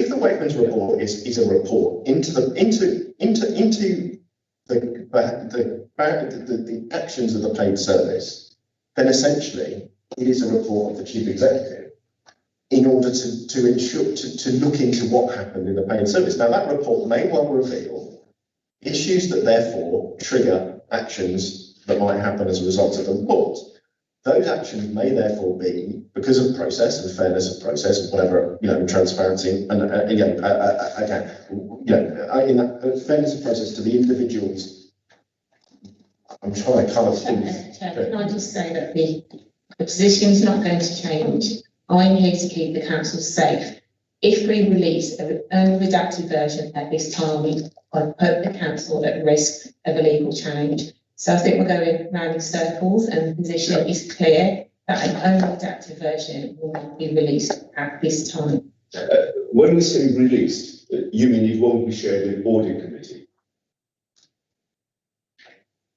the Wakeman's report is a report into the actions of the paid service, then essentially it is a report of the chief executive in order to ensure to look into what happened in the paid service. Now that report may well reveal issues that therefore trigger actions that might happen as a result of the report. Those actions may therefore be because of process and fairness of process and whatever, you know, transparency and again, in that fairness of process to the individuals. I'm trying to kind of think. Can I just say that the position is not going to change. I'm here to keep the council safe. If we release an unredacted version at this time, I put the council at risk of a legal change. So I think we're going round in circles, and the position is clear that an unredacted version will not be released at this time. When we say released, you mean it won't be shared with audit committee?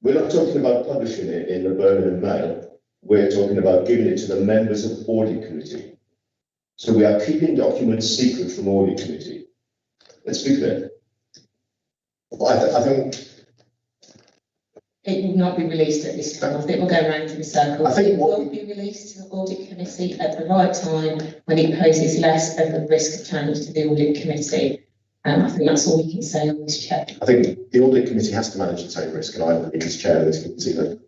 We're not talking about publishing it in the Birmingham Mail. We're talking about giving it to the members of audit committee. So we are keeping documents secret from audit committee. Let's be clear. Well, I think it will not be released at this time. I think we'll go round in circles. I think it will be released to the audit committee at the right time when it poses less of a risk of change to the audit committee. I think that's all we can say on this, Chair. I think the audit committee has to manage its own risk, and I believe as chair of this committee that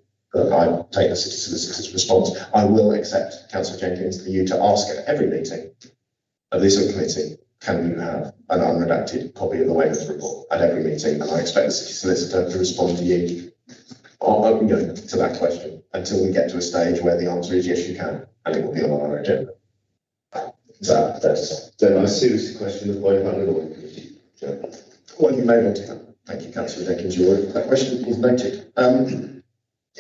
I take the city solicitor's response. I will accept, Councillor Jenkins, for you to ask at every meeting of this committee, can you have an unredacted copy of the Wakeman's report at every meeting? And I expect the city solicitor to respond to you to that question until we get to a stage where the answer is yes, you can, and it will be on our agenda. So that's then I seriously question the point about an audit committee. Well, you may want to. Thank you, Councillor Jenkins. That question is noted.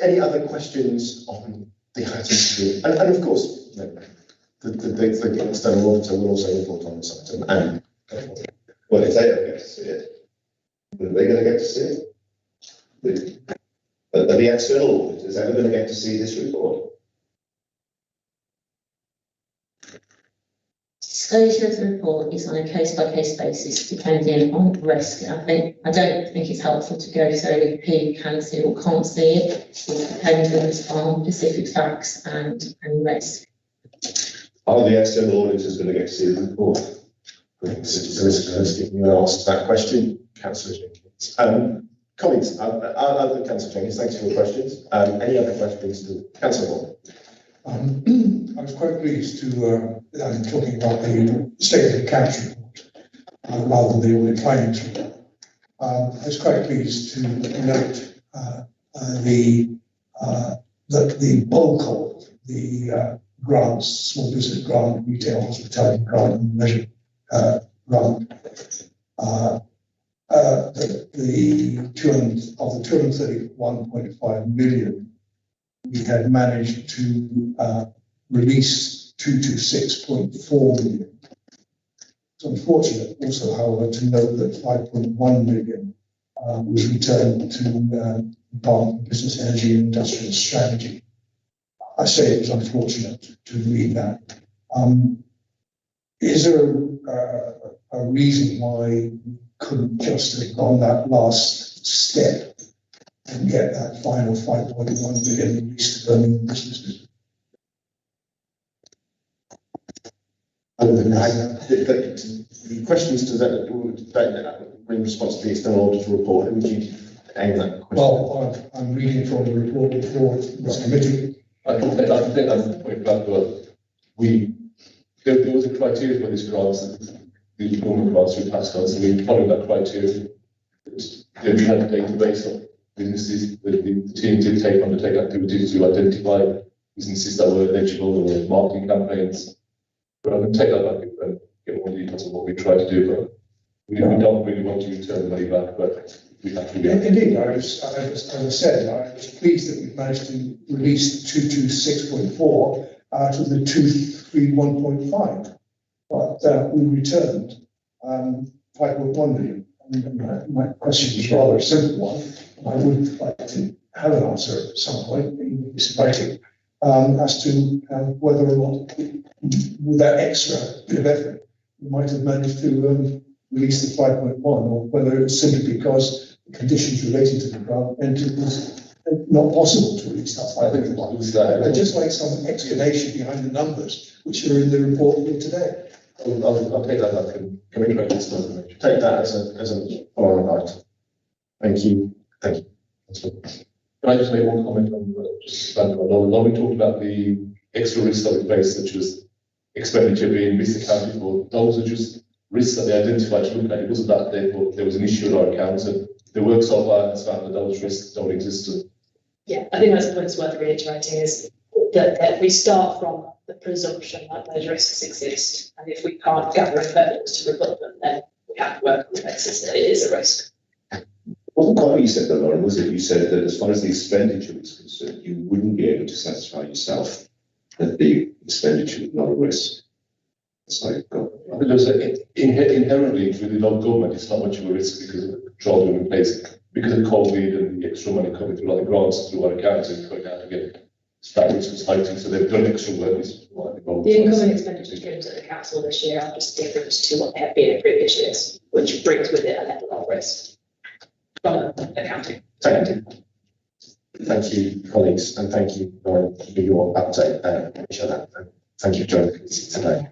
Any other questions on the items? And of course, the external auditor will also report on this item. And well, if they don't get to see it, are they going to get to see it? Are the external auditors ever going to get to see this report? Disclosure of the report is on a case-by-case basis, depending on risk. I don't think it's helpful to go through who can see or can't see it. It's dependent on specific facts and risk. Are the external auditors going to get to see the report? Solicitors, if you asked that question, Councillor Jenkins. Colleagues, other Councillor Jenkins, thanks for your questions. Any other questions to Councillor Ward? I was quite pleased to, talking about the state of the accounts report, rather than the audit findings report. I was quite pleased to note that the bulk of the grants, small business grant, retail hospitality grant, and leisure grant, the 231.5 million, we had managed to release 226.4 million. It's unfortunate also, however, to note that 5.1 million was returned to the Department of Business, Energy and Industrial Strategy. I say it was unfortunate to read that. Is there a reason why we couldn't just have gone that last step and get that final 5.1 million released to Birmingham businesses? The questions to that in response to the external auditor report, who would you aim that question? Well, I'm reading from the report before this committee. I think that's the point back to there was a criteria for these grants, these normal grants we passed on, so we followed that criteria. We had a database of businesses that the team did undertake activities to identify businesses that were eligible or marketing campaigns. But I can take that back and get more details on what we try to do, but we don't really want to return the money back, but we have to. Indeed, as I said, I was pleased that we've managed to release 226.4 out of the 231.5. But we returned 5.1 million. And my question is rather a simple one. I would like to have an answer at some point, even if it's writing, as to whether or not, with that extra bit of effort, we might have managed to release the 5.1, or whether it's simply because the conditions relating to the grant meant it was not possible to release that 5.1. I'd just like some explanation behind the numbers which are in the report here today. I'll take that back and can we this information? Take that as a follow-on item. Thank you. Thank you. Can I just make one comment on just expand on Law? We talked about the extra risks that we face, such as expenditure being misaccounted for. Those are just risks that they identified to look at. It wasn't that there was an issue in our accounts, and the work so far has found that those risks don't exist. Yeah, I think that's the point that's worth reiterating is that we start from the presumption that those risks exist, and if we can't gather evidence to rebut them, then we have to work on the basis that it is a risk. Wasn't quite what you said, though, Lauren, was it? You said that as far as the expenditure is concerned, you wouldn't be able to satisfy yourself that the expenditure was not a risk. That's how you've got. Because inherently within local government, it's not much of a risk because of the controls we in place, because of COVID and the extra money coming through, like the grants through our accounts and going out again. That risk was heightened, so they've done extra work. The income and expenditure given to the council this year are just different to what they have been in previous years, which brings with it a level of risk from accounting. Thank you, colleagues, and thank you, Lauren, for your update. Thank you, John, today.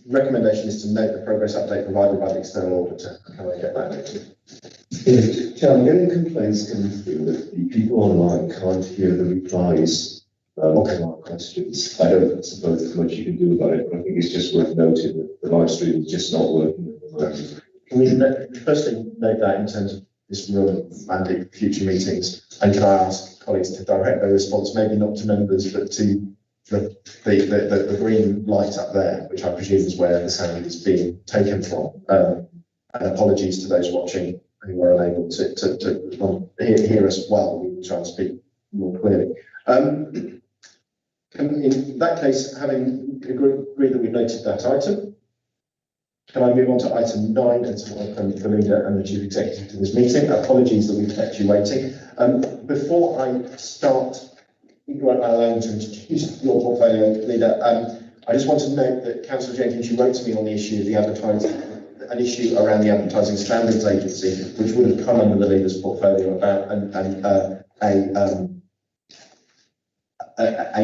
Recommendation is to note the progress update provided by the external auditor. Can I get that noted? Chair, I'm getting complaints coming through that the people online can't hear the replies to our questions. I don't suppose there's much you can do about it, but I think it's just worth noting that the live stream is just not working at the moment. Can we firstly note that in terms of this room and future meetings? And can I ask colleagues to direct their response, maybe not to members, but to the green light up there, which I presume is where the sound is being taken from. And apologies to those watching who were unable to hear us well. We will try and speak more clearly. In that case, having agreed that we've noted that item, can I move on to item 9 and to welcome the leader and the chief executive to this meeting? Apologies that we've kept you waiting. Before I start, you won't allow me to introduce your portfolio leader. I just want to note that Councillor Jenkins, you wrote to me on the issue of the advertising, an issue around the Advertising Standards Agency, which would have come under the leader's portfolio about a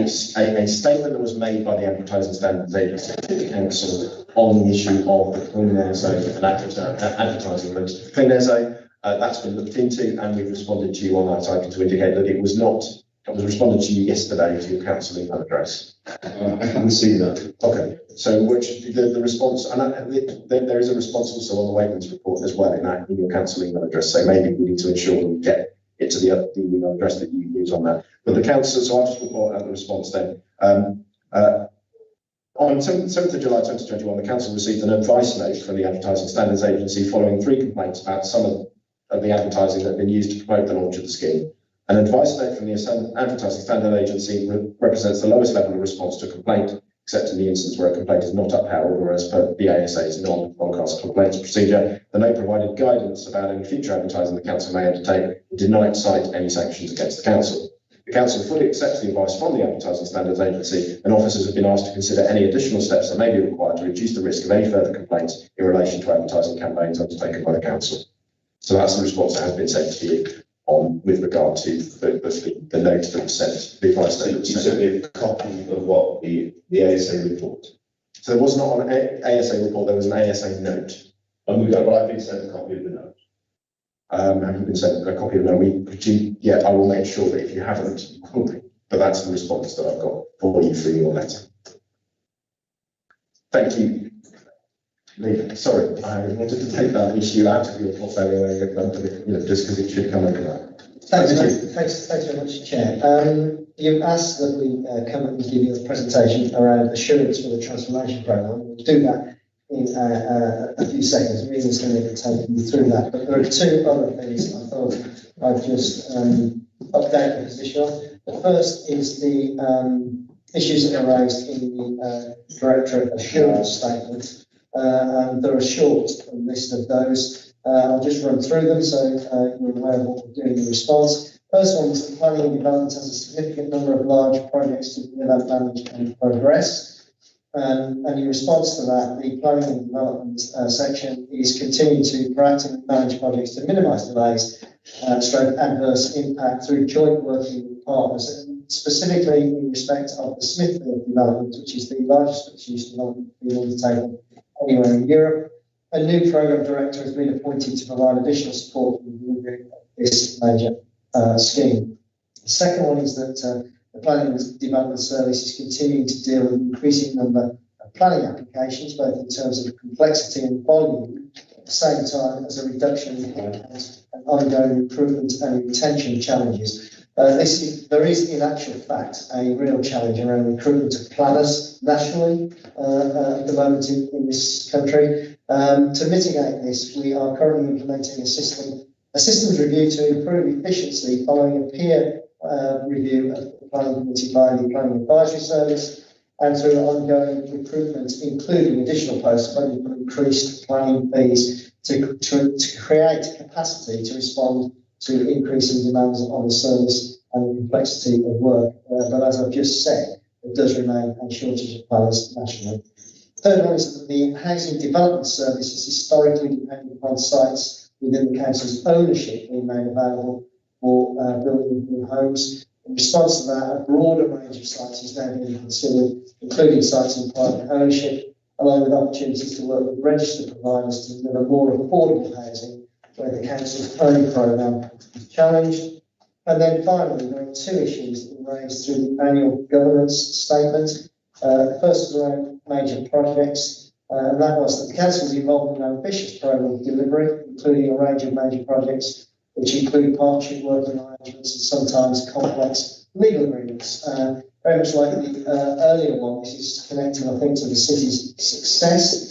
statement that was made by the Advertising Standards Agency to the council on the issue of the Clean Air Zone and advertising links to Clean Air Zone. That's been looked into, and we've responded to you on that item to indicate that it was not. It was responded to you yesterday to your council email address. I haven't seen that. Okay, so which the response, and there is a response also on the Wayman's report as well in your council email address. So maybe we need to ensure that we get it to the email address that you use on that. But the council, so I'll just report out the response then. On 7th of July 2021, the council received an advice note from the Advertising Standards Agency following 3 complaints about some of the advertising that had been used to promote the launch of the scheme. An advice note from the Advertising Standards Agency represents the lowest level of response to a complaint, except in the instance where a complaint is not upheld or as per the ASA's non-broadcast complaints procedure. The note provided guidance about any future advertising the council may undertake and did not cite any sanctions against the council. The council fully accepts the advice from the Advertising Standards Agency, and officers have been asked to consider any additional steps that may be required to reduce the risk of any further complaints in relation to advertising campaigns undertaken by the council. So that's the response that has been sent to you with regard to the note that was sent, the advice note that was sent. You sent me a copy of what the ASA report. So there was not an ASA report, there was an ASA note. But I've been sent a copy of the note. Have you been sent a copy of the note? Yeah, I will make sure that if you haven't, but that's the response that I've got for you through your letter. Thank you. Sorry, I wanted to take that issue out of your portfolio, just because it should come under that. Thanks very much, Chair. You've asked that we come and give you a presentation around assurance for the transformation programme. We'll do that in a few seconds. Reason's going to take you through that. But there are two other things I thought I'd just update the position on. The first is the issues that are raised in the Directorate Assurance Statement. And there are a short list of those. I'll just run through them so you're aware of what we're doing in response. First one is that planning and development has a significant number of large projects to develop, manage and progress. And in response to that, the planning and development section is continuing to proactively manage projects to minimise delays, stroke adverse impact through joint working with partners, and specifically in respect of the Smithfield development, which is the largest mixed-use development being undertaken anywhere in Europe. A new programme director has been appointed to provide additional support for the delivery of this major scheme. The second one is that the Planning and Development Service is continuing to deal with an increasing number of planning applications, both in terms of complexity and volume, at the same time as a reduction in headcount and ongoing recruitment and retention challenges. There is, in actual fact, a real challenge around recruitment of planners nationally at the moment in this country. To mitigate this, we are currently implementing a systems review to improve efficiency following a peer review of the planning committee by the Planning Advisory Service and through ongoing recruitment, including additional posts funding for increased planning fees to create capacity to respond to increasing demands on the service and the complexity of work. But as I've just said, there does remain a shortage of planners nationally. Third one is that the Housing Development Service is historically dependent upon sites within the council's ownership being made available for building new homes. In response to that, a broader range of sites is now being considered, including sites in private ownership, along with opportunities to work with registered providers to deliver more affordable housing where the council's own programme is challenged. And then finally, there are two issues that were raised through the annual governance statement. The first was around major projects, and that was that the council is involved in an ambitious programme of delivery, including a range of major projects, which include partnership working arrangements and sometimes complex legal agreements. Very much like the earlier one, this is connecting, I think, to the city's success.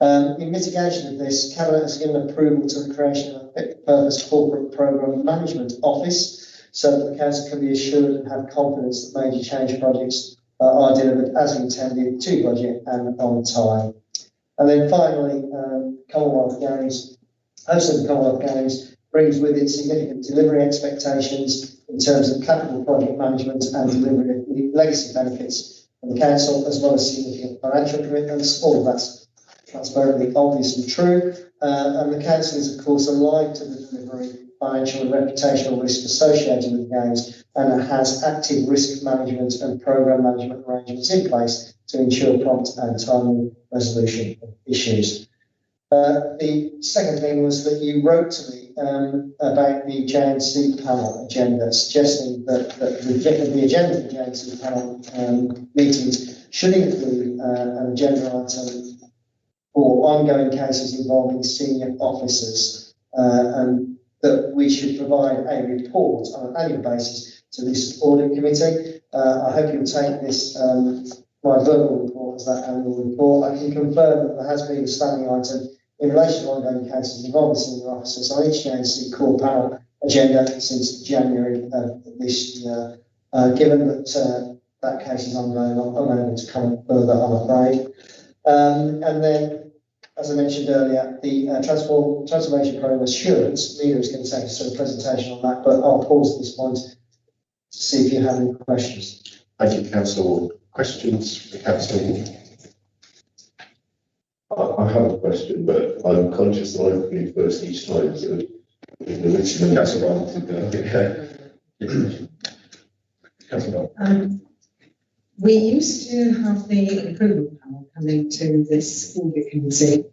In mitigation of this, Cabinet has given approval to the creation of a fit-for-purpose corporate programme management office, so that the council can be assured and have confidence that major change projects are delivered as intended, to budget and on time. And then finally, Commonwealth Games, hosting the Commonwealth Games brings with it significant delivery expectations in terms of capital project management and delivery of legacy benefits for the council, as well as significant financial commitments. All of that's transparently, obviously true. And the council is, of course, alive to the delivery, financial and reputational risk associated with the Games, and it has active risk management and programme management arrangements in place to ensure prompt and timely resolution of issues. The second thing was that you wrote to me about the JNC panel agenda, suggesting that the agenda of the JNC panel meetings should include an agenda item for ongoing cases involving senior officers, and that we should provide a report on an annual basis to this audit committee. I hope you'll take this, my verbal report as that annual report. I can confirm that there has been a standing item in relation to ongoing cases involving senior officers on each JNC core panel agenda since January of this year. Given that that case is ongoing, I'm unable to comment further, I'm afraid. And then, as I mentioned earlier, the transformation programme assurance, Nina is going to take us through a presentation on that, but I'll pause at this point to see if you have any questions. Thank you, Councillor. Questions for Councillor? I have a question, but I'm conscious that I'm going first each time, so we used to have the improvement panel coming to this audit committee,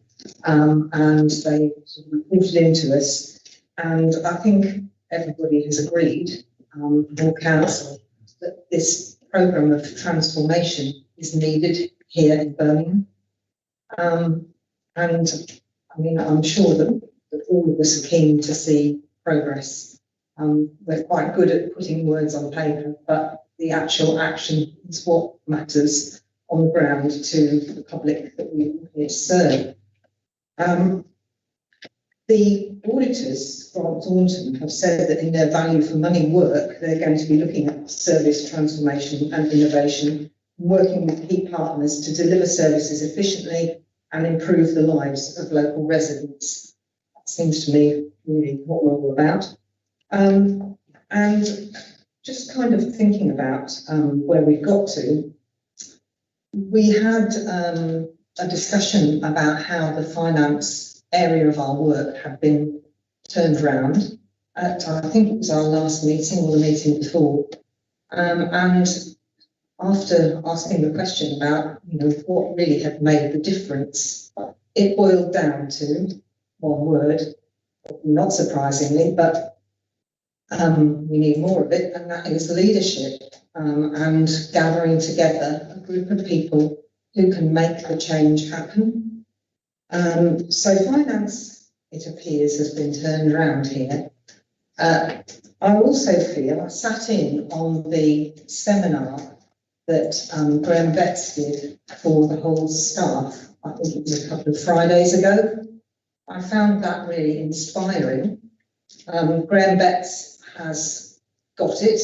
and they sort of reported into us, and I think everybody has agreed, for council, that this programme of transformation is needed here in Birmingham. And I mean, I'm sure that all of us are keen to see progress We're quite good at putting words on paper, but the actual action is what matters on the ground to the public that we serve. The auditors from Taunton have said that in their value for money work, they're going to be looking at service transformation and innovation, working with key partners to deliver services efficiently and improve the lives of local residents. That seems to me really what we're all about. And just kind of thinking about where we've got to, we had a discussion about how the finance area of our work had been turned around at, I think it was our last meeting or the meeting before. And after asking the question about, what really had made the difference, it boiled down to one word, not surprisingly, but we need more of it, and that is leadership, and gathering together a group of people who can make the change happen. So finance, it appears, has been turned around here. I also feel, I sat in on the seminar that Graham Betts did for the whole staff, I think it was a couple of Fridays ago. I found that really inspiring. Graham Betts has got it,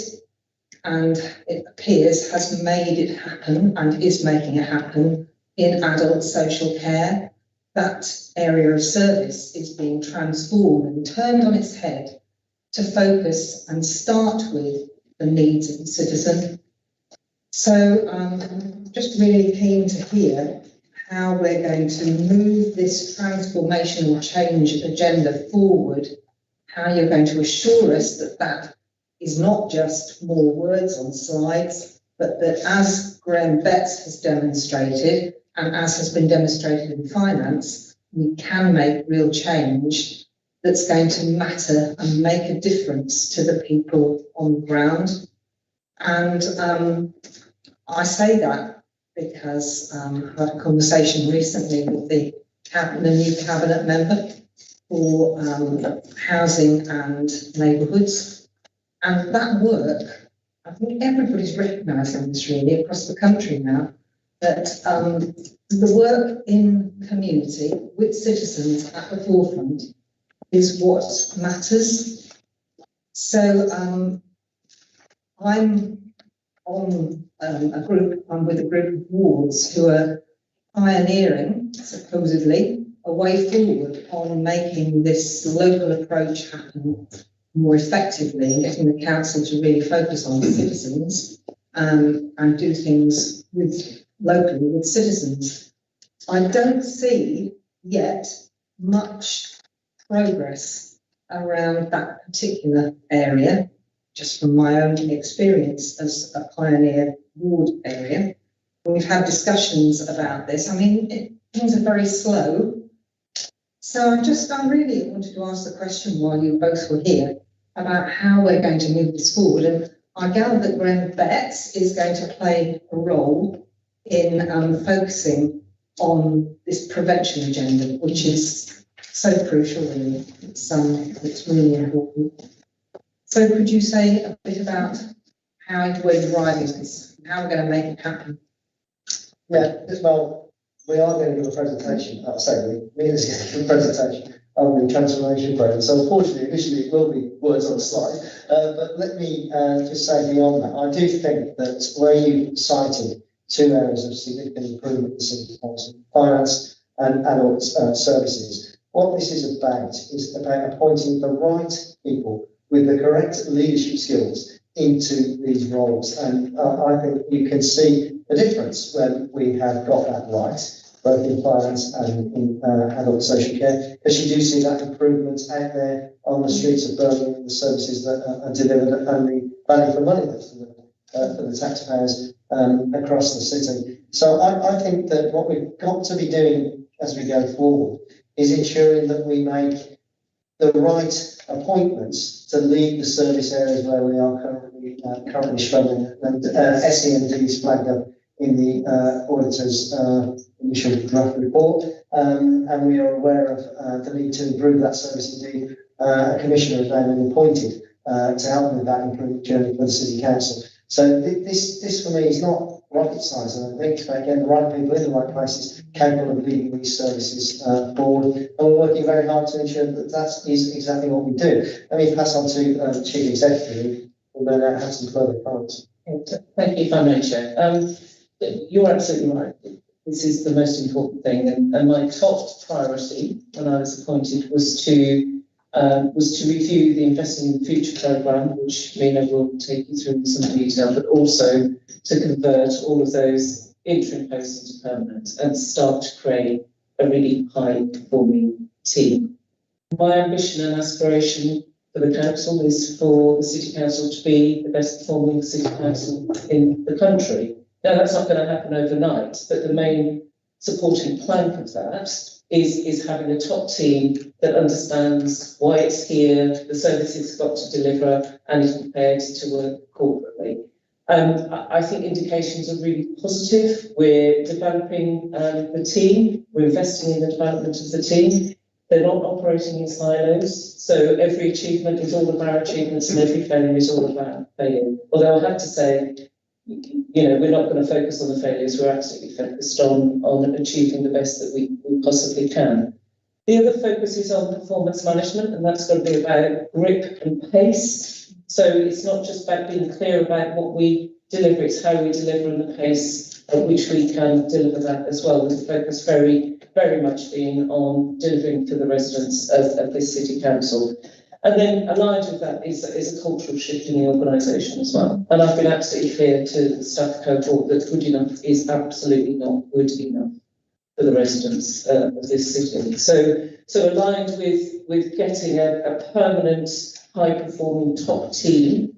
and it appears has made it happen and is making it happen in adult social care. That area of service is being transformed and turned on its head to focus and start with the needs of the citizen. So I'm just really keen to hear how we're going to move this transformational change agenda forward, how you're going to assure us that that is not just more words on slides, but that, as Graham Betts has demonstrated, and as has been demonstrated in finance, we can make real change that's going to matter and make a difference to the people on the ground. And I say that because I had a conversation recently with the new cabinet member for housing and neighbourhoods. And that work, I think everybody's recognising this really across the country now, that the work in community with citizens at the forefront is what matters. So I'm on I'm with a group of wards who are pioneering, supposedly, a way forward on making this local approach happen more effectively and getting the council to really focus on the citizens and do things locally with citizens. I don't see yet much progress around that particular area, just from my own experience as a pioneer ward area. We've had discussions about this. I mean, things are very slow. So I really wanted to ask the question while you both were here about how we're going to move this forward. And I gather that Graham Betts is going to play a role in focusing on this prevention agenda, which is so crucial and it's really important. So could you say a bit about how we're driving this, how we're going to make it happen? Yeah, well, we are going to give a presentation, Mina's going to give a presentation on the transformation program. So unfortunately, initially it will be words on a slide, but let me just say beyond that, I do think that where you cited two areas of significant improvement in the city council, finance and adult services, what this is about appointing the right people with the correct leadership skills into these roles. And I think you can see the difference when we have got that right, both in finance and in adult social care, because you do see that improvement out there on the streets of Birmingham, the services that are delivered and the value for money that's delivered for the taxpayers across the city. So I think that what we've got to be doing as we go forward is ensuring that we make the right appointments to lead the service areas where we are currently struggling. And SEND is flagged up in the auditor's initial draft report, and we are aware of the need to improve that service. Indeed, a commissioner has now been appointed to help with that improved journey for the city council. So this for me is not rocket science, and I think it's about getting the right people in the right places, capable of leading these services forward. And we're working very hard to ensure that that is exactly what we do. Let me pass on to Chief Executive, who will then have some further comments. Thank you, if I may, Chair. You're absolutely right. This is the most important thing, and my top priority when I was appointed was to review the Investing in the Future programme, which Mina will take you through in some detail, but also to convert all of those interim posts into permanent and start to create a really high-performing team. My ambition and aspiration for the council is for the City Council to be the best performing City Council in the country. Now, that's not going to happen overnight, but the main supporting plank of that is having a top team that understands why it's here, the services it's got to deliver, and is prepared to work corporately. I think indications are really positive. We're developing the team, we're investing in the development of the team. They're not operating in silos, so every achievement is all of our achievements and every failure is all of our failure. Although I have to say, we're not going to focus on the failures, we're absolutely focused on achieving the best that we possibly can. The other focus is on performance management, and that's going to be about grip and pace. So it's not just about being clear about what we deliver, it's how we deliver and the pace at which we can deliver that as well, with the focus very, very much being on delivering for the residents of this City Council. And then aligned with that is a cultural shift in the organisation as well. And I've been absolutely clear to the staff cohort that good enough is absolutely not good enough for the residents of this city. So aligned with getting a permanent, high-performing top team,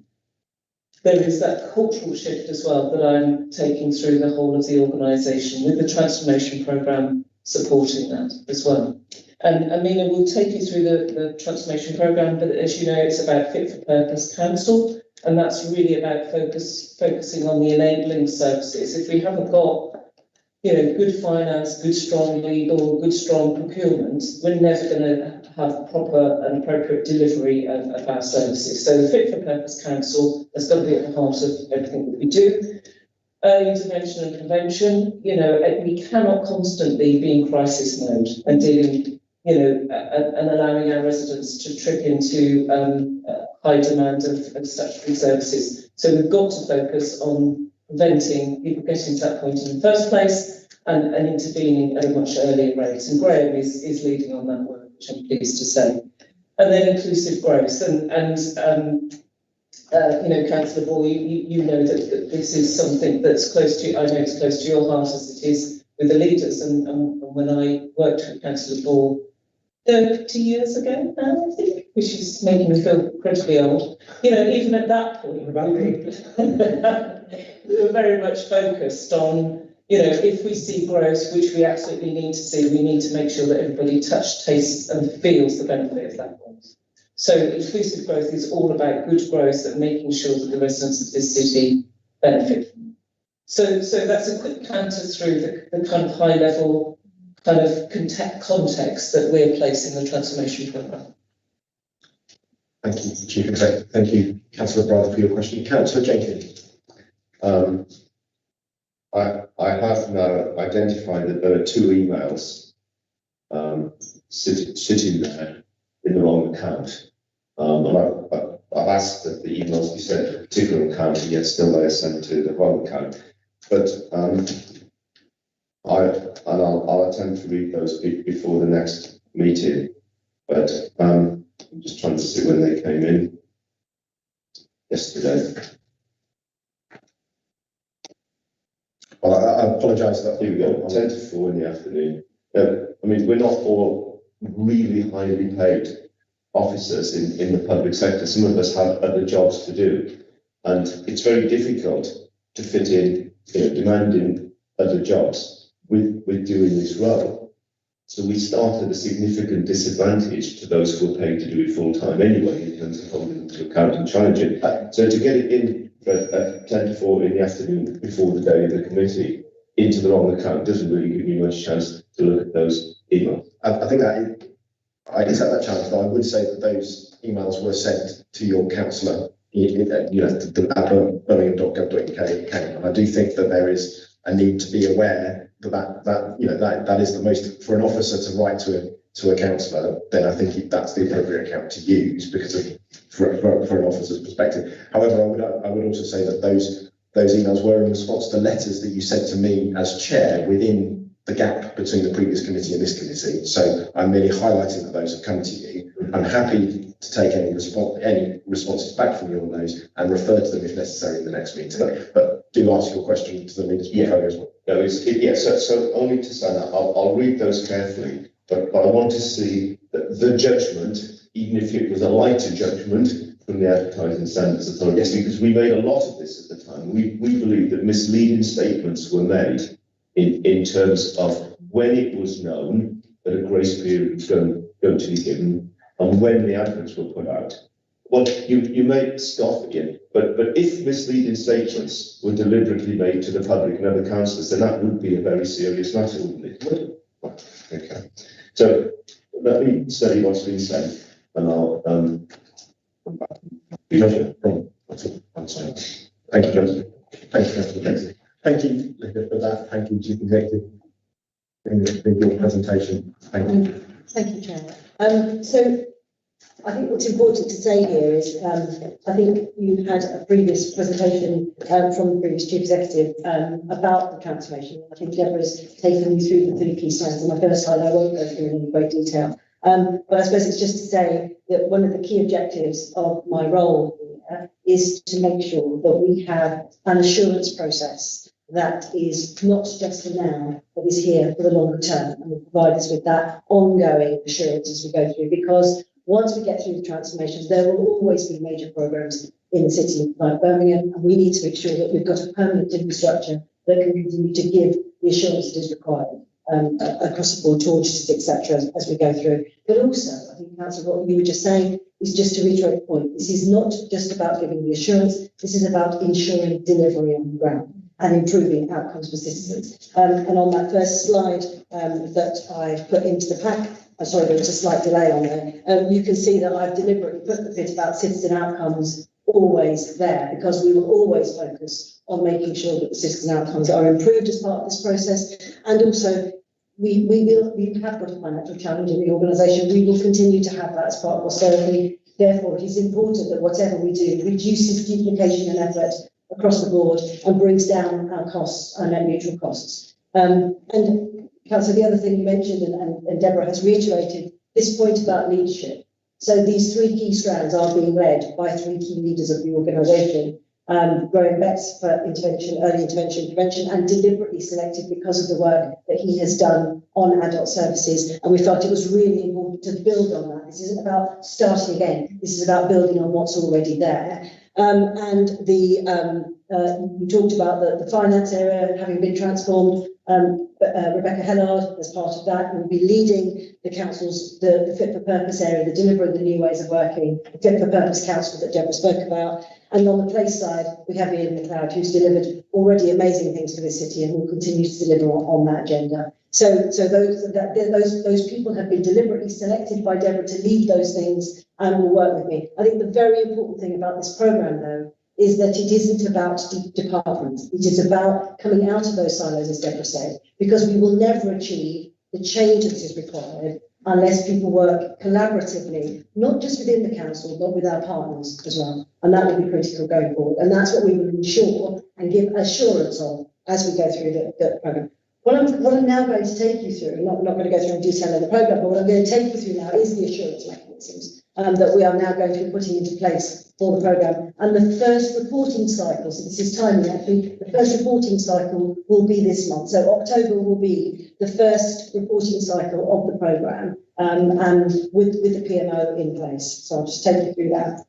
there is that cultural shift as well that I'm taking through the whole of the organisation, with the transformation programme supporting that as well. And Amina will take you through the transformation programme, but as you know, it's about fit for purpose council, and that's really about focusing on the enabling services. If we haven't got, good finance, good strong legal, good strong procurement, we're never going to have proper and appropriate delivery of our services. So the fit for purpose council has got to be at the heart of everything that we do. Early intervention and prevention, we cannot constantly be in crisis mode and dealing and allowing our residents to trip into high demand of statutory services. So we've got to focus on preventing people getting to that point in the first place and intervening at a much earlier rate. And Graham is leading on that work, which I'm pleased to say. And then inclusive growth. Councillor Ball, you know that this is something that's close to, I know it's close to your heart as it is with the leaders. And when I worked with Councillor Ball 30 years ago now, I think, which is making me feel incredibly old. Even at that point, we were very much focused on, if we see growth, which we absolutely need to see, we need to make sure that everybody touches, tastes and feels the benefit of that growth. So inclusive growth is all about good growth and making sure that the residents of this city benefit from it. So that's a quick canter through the kind of high level kind of context that we're placing the transformation programme. Thank you, Chief Executive. Thank you, Councillor Brather, for your question. Councillor Jenkins. I have now identified that there are two emails sitting there in the wrong account. I've asked that the emails be sent to a particular account, and yet still they are sent to the wrong account. But I'll attempt to read those before the next meeting. But I'm just trying to see when they came in yesterday. Well, I apologise that. Here we go, 10 to 4 in the afternoon. We're not all really highly paid officers in the public sector. Some of us have other jobs to do, and it's very difficult to fit in, demanding other jobs with doing this role. So we start at a significant disadvantage to those who are paid to do it full time anyway, in terms of holding into account and challenging. So to get it in at 10 to 4 in the afternoon before the day of the committee into the wrong account doesn't really give me much chance to look at those emails. I think that I accept that challenge, but I would say that those emails were sent to your councillor, at birmingham.gov.uk, and I do think that there is a need to be aware that is the most, for an officer to write to a councillor, then I think that's the appropriate account to use for an officer's perspective. However, I would also say that those emails were in response to letters that you sent to me as chair within the gap between the previous committee and this committee. So I'm merely highlighting that those have come to you. I'm happy to take any responses back from you on those and refer to them if necessary in the next meeting. But do ask your question to the leaders' portfolio as well. No, so only to say that I'll read those carefully, but I want to see the judgment, even if it was a lighter judgment from the Advertising Standards Authority, yes, because we made a lot of this at the time. We believe that misleading statements were made in terms of when it was known that a grace period was going to be given and when the adverts were put out. Well, you may scoff again, but if misleading statements were deliberately made to the public and other councillors, then that would be a very serious matter, wouldn't it? Okay. So let me study what's been said, and I'll come back. Thank you, Joseph. Thank you, Councillor Dixon. Thank you, Linda, for that. Thank you, Chief Executive, for your presentation. Thank you. Thank you, Chair. So I think what's important to say here is I think you had a previous presentation from the previous Chief Executive about the transformation. I think Deborah's taken you through the 3 key strands. On my first slide, I won't go through in any great detail. But I suppose it's just to say that one of the key objectives of my role here is to make sure that we have an assurance process that is not just for now, but is here for the longer term, and will provide us with that ongoing assurance as we go through. Because once we get through the transformations, there will always be major programs in the city like Birmingham, and we need to make sure that we've got a permanent infrastructure that can continue to give the assurance that is required across the board to auditors, etc., as we go through. But also, I think, Councillor, what you were just saying is just to reiterate the point. This is not just about giving the assurance. This is about ensuring delivery on the ground and improving outcomes for citizens. And on that first slide that I put into the pack, sorry, there was a slight delay on there, you can see that I've deliberately put the bit about citizen outcomes always there, because we will always focus on making sure that the citizen outcomes are improved as part of this process. And also, we have got a financial challenge in the organisation. We will continue to have that as part of austerity. Therefore, it is important that whatever we do reduces duplication and effort across the board and brings down our costs, our net neutral costs. And Councillor, the other thing you mentioned, and Deborah has reiterated, this point about leadership. So these 3 key strands are being led by 3 key leaders of the organisation. Graham Betts for intervention, early intervention, prevention, and deliberately selected because of the work that he has done on adult services. And we felt it was really important to build on that. This isn't about starting again. This is about building on what's already there. And you talked about the finance area having been transformed. Rebecca Hellard, as part of that, will be leading the council's, the fit for purpose area, the delivering the new ways of working, the fit for purpose council that Deborah spoke about. And on the place side, we have Ian McLeod, who's delivered already amazing things for this city and will continue to deliver on that agenda. So those people have been deliberately selected by Deborah to lead those things and will work with me. I think the very important thing about this programme, though, is that it isn't about departments. It is about coming out of those silos, as Deborah said, because we will never achieve the change that is required unless people work collaboratively, not just within the council, but with our partners as well. And that will be critical going forward. And that's what we will ensure and give assurance on as we go through the programme. What I'm now going to take you through, not going to go through in detail in the programme, but what I'm going to take you through now is the assurance mechanisms that we are now going to be putting into place for the programme. And the first reporting cycle, so this is timely actually, the first reporting cycle will be this month. So October will be the first reporting cycle of the programme, and with the PMO in place. So I'll just take you through that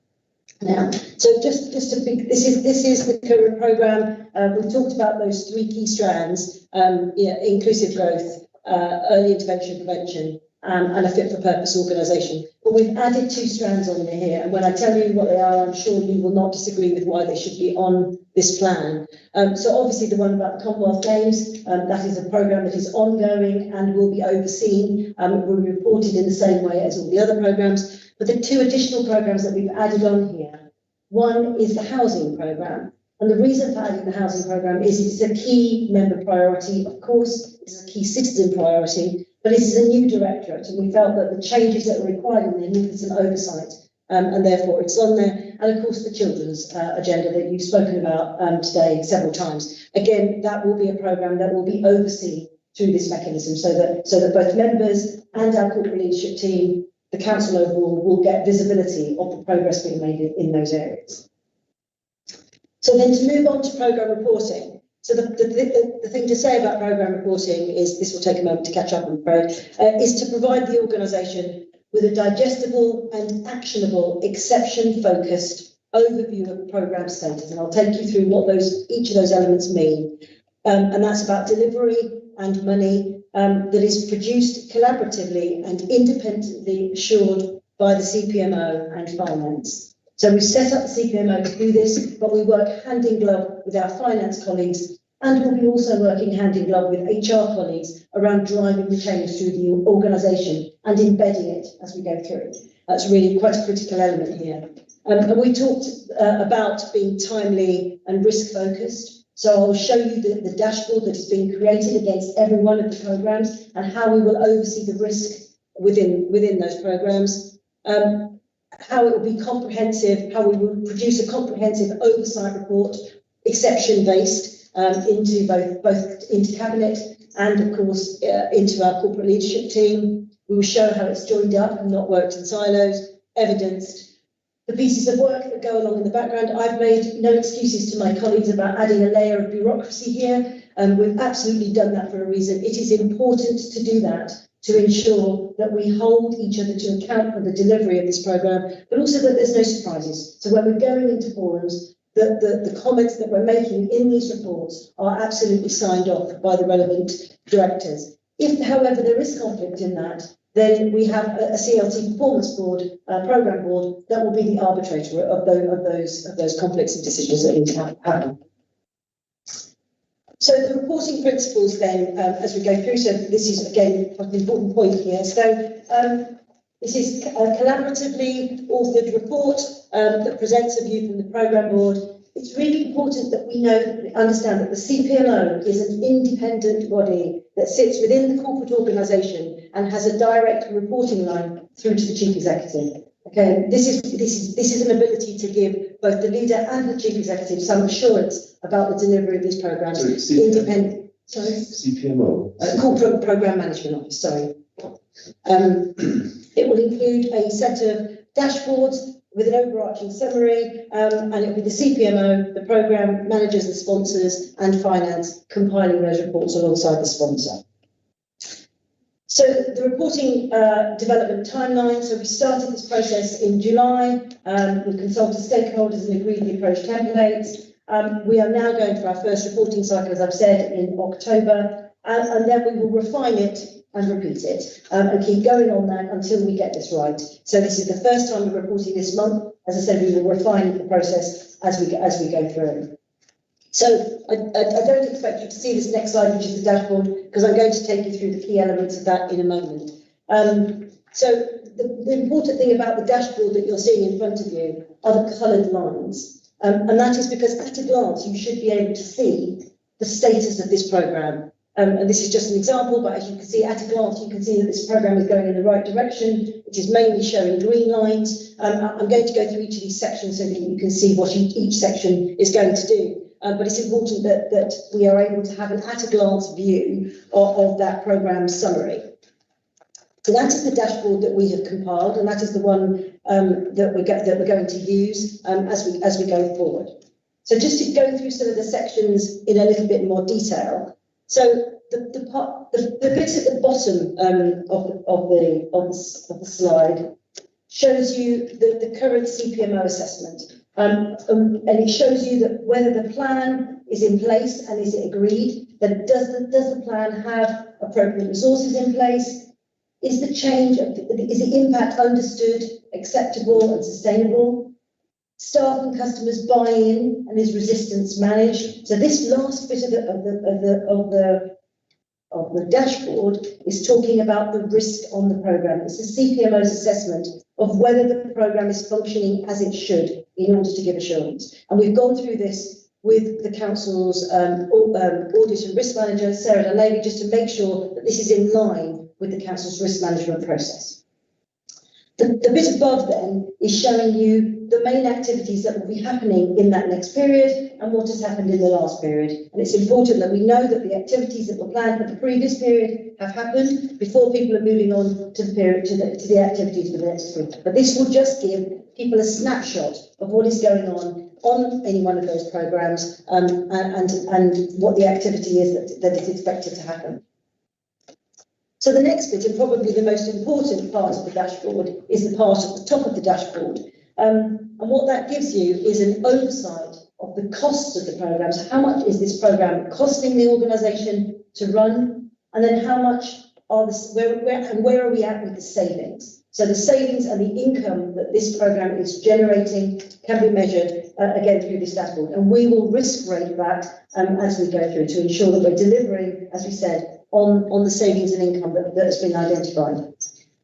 now. So just a big, this is the current programme. We've talked about those 3 key strands, inclusive growth, early intervention, prevention, and a fit for purpose organisation. But we've added 2 strands on here, and when I tell you what they are, I'm sure you will not disagree with why they should be on this plan. So obviously the one about the Commonwealth Games, that is a programme that is ongoing and will be overseen, will be reported in the same way as all the other programmes. But the two additional programs that we've added on here, one is the housing program. And the reason for adding the housing program is it's a key member priority, of course, it's a key citizen priority, but it is a new directorate, and we felt that the changes that were required in there needed some oversight, and therefore it's on there. And of course, the children's agenda that you've spoken about today several times. Again, that will be a program that will be overseen through this mechanism, so that both members and our corporate leadership team, the council overall, will get visibility of the progress being made in those areas. So then to move on to programme reporting. So the thing to say about programme reporting is, this will take a moment to catch up, I'm afraid, is to provide the organisation with a digestible and actionable, exception-focused overview of the programme status. And I'll take you through what each of those elements mean. And that's about delivery and money that is produced collaboratively and independently assured by the Cpmo and finance. So we've set up the Cpmo to do this, but we work hand in glove with our finance colleagues, and we'll be also working hand in glove with HR colleagues around driving the change through the organisation and embedding it as we go through. That's really quite a critical element here. And we talked about being timely and risk focused. So I'll show you the dashboard that has been created against every one of the programmes and how we will oversee the risk within those programmes. How it will be comprehensive, how we will produce a comprehensive oversight report, exception-based, into both into Cabinet and, of course, into our corporate leadership team. We will show how it's joined up and not worked in silos, evidenced. The pieces of work that go along in the background, I've made no excuses to my colleagues about adding a layer of bureaucracy here. We've absolutely done that for a reason. It is important to do that, to ensure that we hold each other to account for the delivery of this programme, but also that there's no surprises. So when we're going into forums, the comments that we're making in these reports are absolutely signed off by the relevant directors. If, however, there is conflict in that, then we have a CLT performance board, programme board, that will be the arbitrator of those conflicts and decisions that need to happen. So the reporting principles then, as we go through, so this is again an important point here. So this is a collaboratively authored report that presents a view from the programme board. It's really important that we understand that the Cpmo is an independent body that sits within the corporate organisation and has a direct reporting line through to the chief executive. Okay, this is an ability to give both the leader and the chief executive some assurance about the delivery of these programmes. Independent. Sorry. Cpmo. Corporate Programme Management Office. Sorry. It will include a set of dashboards with an overarching summary, and it will be the Cpmo, the programme managers and sponsors, and finance compiling those reports alongside the sponsor. So the reporting development timeline, so we started this process in July, we consulted stakeholders and agreed the approach templates. We are now going for our first reporting cycle, as I've said, in October, and then we will refine it and repeat it, and keep going on that until we get this right. So this is the first time we're reporting this month. As I said, we will refine the process as we go through. So I don't expect you to see this next slide, which is the dashboard, because I'm going to take you through the key elements of that in a moment. So the important thing about the dashboard that you're seeing in front of you are the coloured lines. And that is because at a glance, you should be able to see the status of this programme. And this is just an example, but as you can see at a glance, you can see that this programme is going in the right direction. It is mainly showing green lines. I'm going to go through each of these sections so that you can see what each section is going to do. But it's important that we are able to have an at-a-glance view of that programme summary. So that is the dashboard that we have compiled, and that is the one that we're going to use as we go forward. So just to go through some of the sections in a little bit more detail. So the bits at the bottom of the slide shows you the current Cpmo assessment. And it shows you that whether the plan is in place and is it agreed, then does the plan have appropriate resources in place? Is the change, is the impact understood, acceptable and sustainable? Staff and customers buy in, and is resistance managed? So this last bit of of the dashboard is talking about the risk on the programme. It's a Cpmo's assessment of whether the programme is functioning as it should in order to give assurance. And we've gone through this with the council's audit and risk manager, Sarah Dunleavy, just to make sure that this is in line with the council's risk management process. The bit above then is showing you the main activities that will be happening in that next period and what has happened in the last period. And it's important that we know that the activities that were planned for the previous period have happened before people are moving on to the period, to the activities for the next period. But this will just give people a snapshot of what is going on any one of those programmes and what the activity is that is expected to happen. So the next bit, and probably the most important part of the dashboard, is the part at the top of the dashboard. And what that gives you is an oversight of the costs of the programme. So how much is this programme costing the organisation to run? And then how much are where are we at with the savings? So the savings and the income that this programme is generating can be measured again through this dashboard. And we will risk rate that as we go through to ensure that we're delivering, as we said, on the savings and income that has been identified.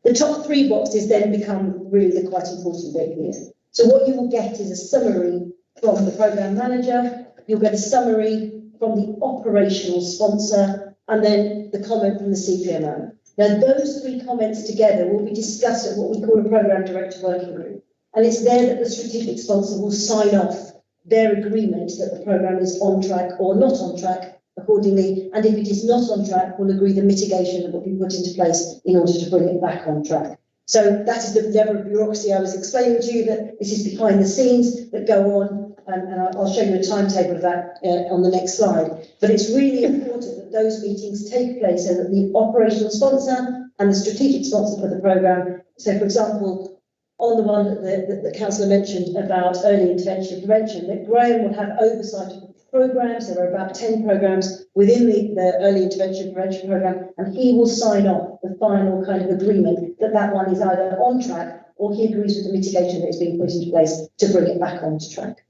The top three boxes then become really the quite important bit here. So what you will get is a summary from the programme manager, you'll get a summary from the operational sponsor, and then the comment from the Cpmo. Now those three comments together will be discussed at what we call a programme director working group. And it's there that the strategic sponsor will sign off their agreement that the programme is on track or not on track accordingly, and if it is not on track, we'll agree the mitigation that will be put into place in order to bring it back on track. So that is the level of bureaucracy I was explaining to you, that this is behind the scenes that go on, and I'll show you a timetable of that on the next slide. But it's really important that those meetings take place so that the operational sponsor and the strategic sponsor for the programme, so for example, on the one that the councillor mentioned about early intervention and prevention, that Graham will have oversight of the programmes. There are about 10 programmes within the early intervention prevention programme, and he will sign off the final kind of agreement that that one is either on track or he agrees with the mitigation that is being put into place to bring it back onto track.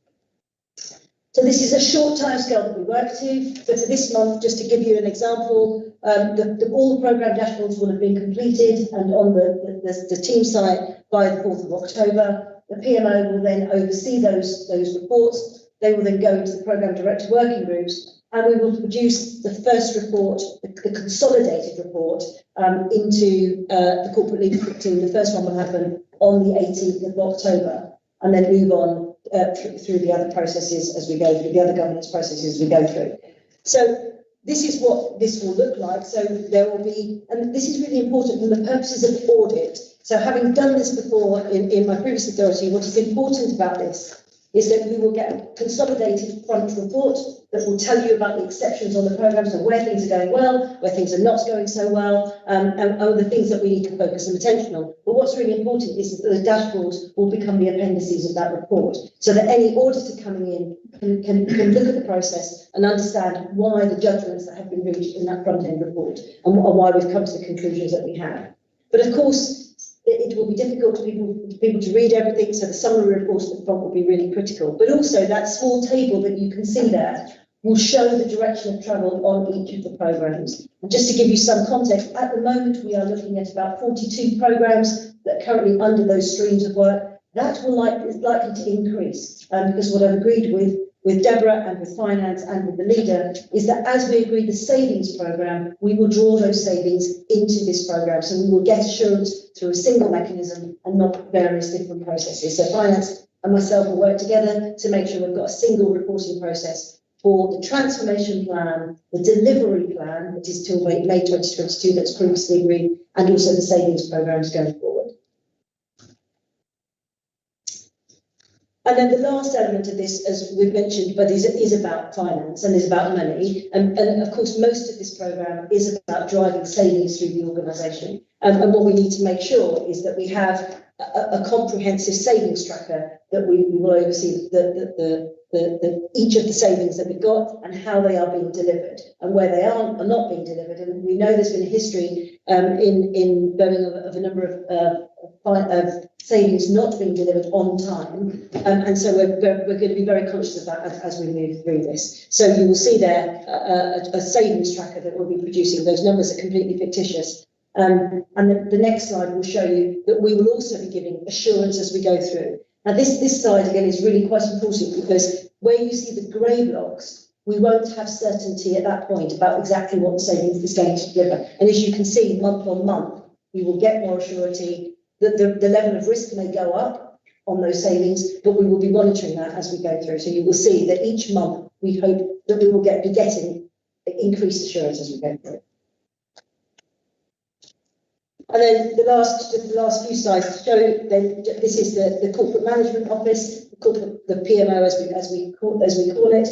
So this is a short timescale that we work to, but for this month, just to give you an example, all the programme dashboards will have been completed and on the team site by the 4th of October. The PMO will then oversee those reports. They will then go into the programme director working groups, and we will produce the first report, the consolidated report, into the corporate leadership team. The first one will happen on the 18th of October, and then move on through the other processes as we go through, the other governance processes as we go through. So this is what this will look like. So there will be, and this is really important for the purposes of audit. So having done this before in my previous authority, what is important about this is that we will get a consolidated front report that will tell you about the exceptions on the programme, so where things are going well, where things are not going so well, and the things that we need to focus some attention on. But what's really important is that the dashboards will become the appendices of that report, so that any auditor coming in can look at the process and understand why the judgments that have been reached in that front-end report and why we've come to the conclusions that we have. But of course, it will be difficult for people to read everything, so the summary report at the front will be really critical. But also that small table that you can see there will show the direction of travel on each of the programmes. And just to give you some context, at the moment we are looking at about 42 programmes that are currently under those streams of work. That is likely to increase because what I've agreed with Deborah and with finance and with the leader is that as we agree the savings programme, we will draw those savings into this programme. So we will get assurance through a single mechanism and not various different processes. So finance and myself will work together to make sure we've got a single reporting process for the transformation plan, the delivery plan, which is till May 2022 that's previously agreed, and also the savings programmes going forward. And then the last element of this, as we've mentioned, but is about finance and is about money. And of course, most of this programme is about driving savings through the organisation. And what we need to make sure is that we have a comprehensive savings tracker that we will oversee, the each of the savings that we've got and how they are being delivered and where they are not being delivered. And we know there's been a history in Birmingham of a number of savings not being delivered on time. And so we're going to be very conscious of that as we move through this. So you will see there a savings tracker that we'll be producing. Those numbers are completely fictitious. And the next slide will show you that we will also be giving assurance as we go through. Now, this slide, again, is really quite important because where you see the grey blocks, we won't have certainty at that point about exactly what the savings is going to deliver. And as you can see, month on month, we will get more surety that the level of risk may go up on those savings, but we will be monitoring that as we go through. So you will see that each month, we hope that we will be getting increased assurance as we go through. And then the last few slides show this is the corporate management office, the PMO as we call it.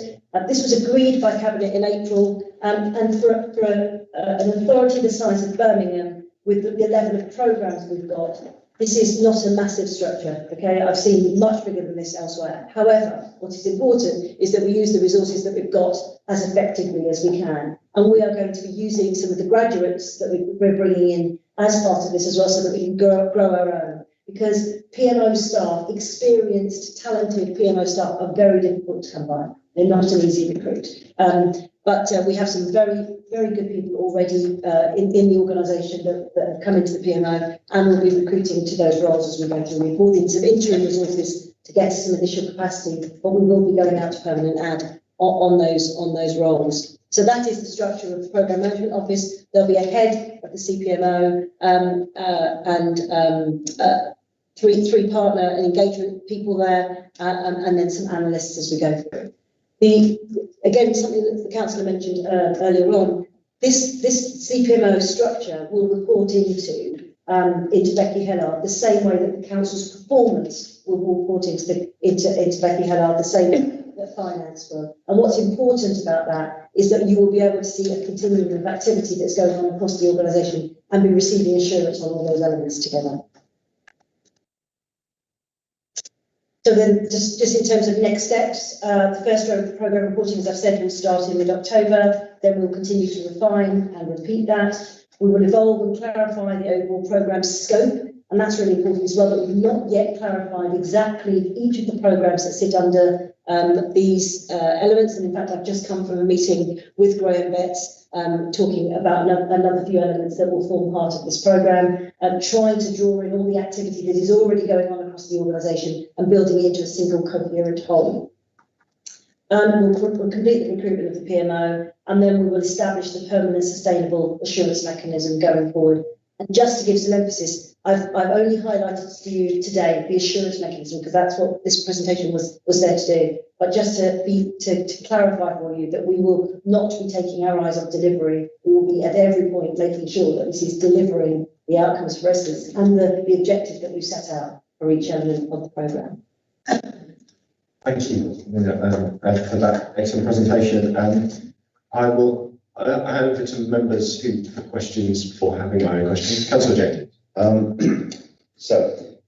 This was agreed by Cabinet in April, and for an authority the size of Birmingham, with the level of programmes we've got, this is not a massive structure. Okay, I've seen much bigger than this elsewhere. However, what is important is that we use the resources that we've got as effectively as we can, and we are going to be using some of the graduates that we're bringing in as part of this as well, so that we can grow our own. Because PMO staff, experienced, talented PMO staff, are very difficult to come by. They're not an easy recruit. But we have some very, very good people already in the organisation that have come into the PMO, and we'll be recruiting to those roles as we go through. We've brought in some interim resources to get some initial capacity, but we will be going out to permanent ad on those roles. So that is the structure of the Programme Management Office. There'll be a head of the CPMO and three partner and engagement people there, and then some analysts as we go through. Again, something that the councillor mentioned earlier on, this CPMO structure will report into Becky Hellard the same way that the council's performance will report into Becky Hellard the same way that finance will. And what's important about that is that you will be able to see a continuum of activity that's going on across the organisation and be receiving assurance on all those elements together. So then, just in terms of next steps, the first round of programme reporting, as I've said, will start in mid-October. Then we'll continue to refine and repeat that. We will evolve and clarify the overall programme scope, and that's really important as well, that we've not yet clarified exactly each of the programmes that sit under these elements. And in fact, I've just come from a meeting with Graham Betts talking about another few elements that will form part of this programme, trying to draw in all the activity that is already going on across the organisation and building it into a single coherent whole. We'll complete the recruitment of the PMO, and then we will establish the permanent sustainable assurance mechanism going forward. And just to give some emphasis, I've only highlighted to you today the assurance mechanism because that's what this presentation was there to do. But just to clarify for you that we will not be taking our eyes off delivery. We will be at every point making sure that this is delivering the outcomes for residents and the objectives that we've set out for each element of the programme. Thank you for that excellent presentation. I will hand over to members who have questions for having my own questions. Councillor James. So,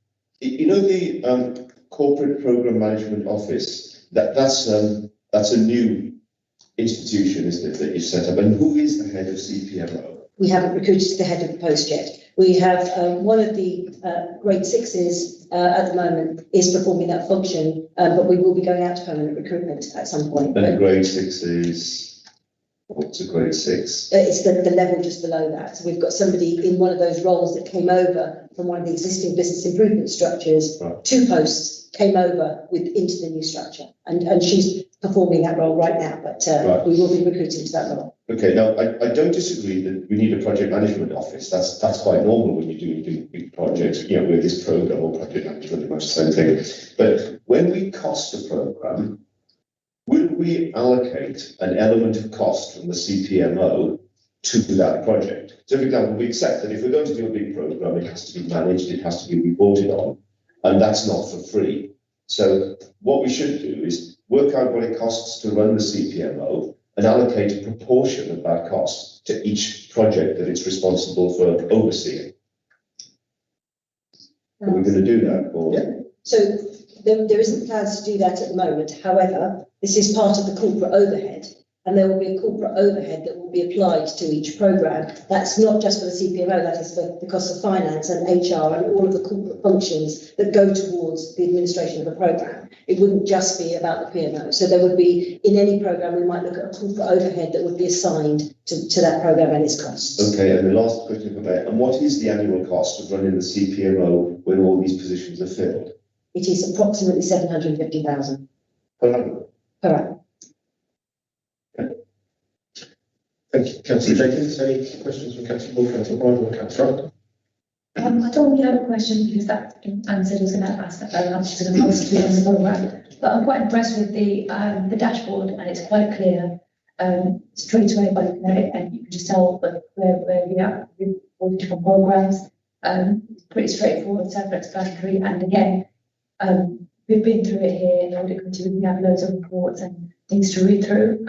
you know the Corporate Programme Management Office, that's a new institution, isn't it, that you set up? And who is the head of CPMO? We haven't recruited the head of the post yet. We have one of the grade sixes at the moment is performing that function, but we will be going out to permanent recruitment at some point. And grade six is, what's a grade six? It's the level just below that. So we've got somebody in one of those roles that came over from one of the existing business improvement structures. Right. Two posts came over into the new structure, and she's performing that role right now, but right. We will be recruiting to that role. Okay, now I don't disagree that we need a project management office. That's quite normal when you do big projects, with this programme or project management, much the same thing. But when we cost a programme, will we allocate an element of cost from the CPMO to that project? So, for example, we accept that if we're going to do a big programme, it has to be managed, it has to be reported on, and that's not for free. So what we should do is work out what it costs to run the CPMO and allocate a proportion of that cost to each project that it's responsible for overseeing. Are we going to do that? Or? Yeah. So there isn't plans to do that at the moment. However, this is part of the corporate overhead, and there will be a corporate overhead that will be applied to each programme. That's not just for the CPMO, that is for the cost of finance and HR and all of the corporate functions that go towards the administration of the programme. It wouldn't just be about the PMO. So there would be, in any programme, we might look at a corporate overhead that would be assigned to that programme and its costs. Okay, and the last question for me, and what is the annual cost of running the CPMO when all these positions are filled? It is approximately 750,000 Per annum? per annum. Thank you. Councillor Jenkins, any questions from Councillor Moore, Councillor Bridle, or Councillor Hunt? I don't really have a question because that answer was going to ask that very much to the positive on the programme. But I'm quite impressed with the dashboard, and it's quite clear straight away by looking at it, and you can just tell where we are with all the different programmes. It's pretty straightforward, self-explanatory, and again, we've been through it here in the audit committee. We have loads of reports and things to read through.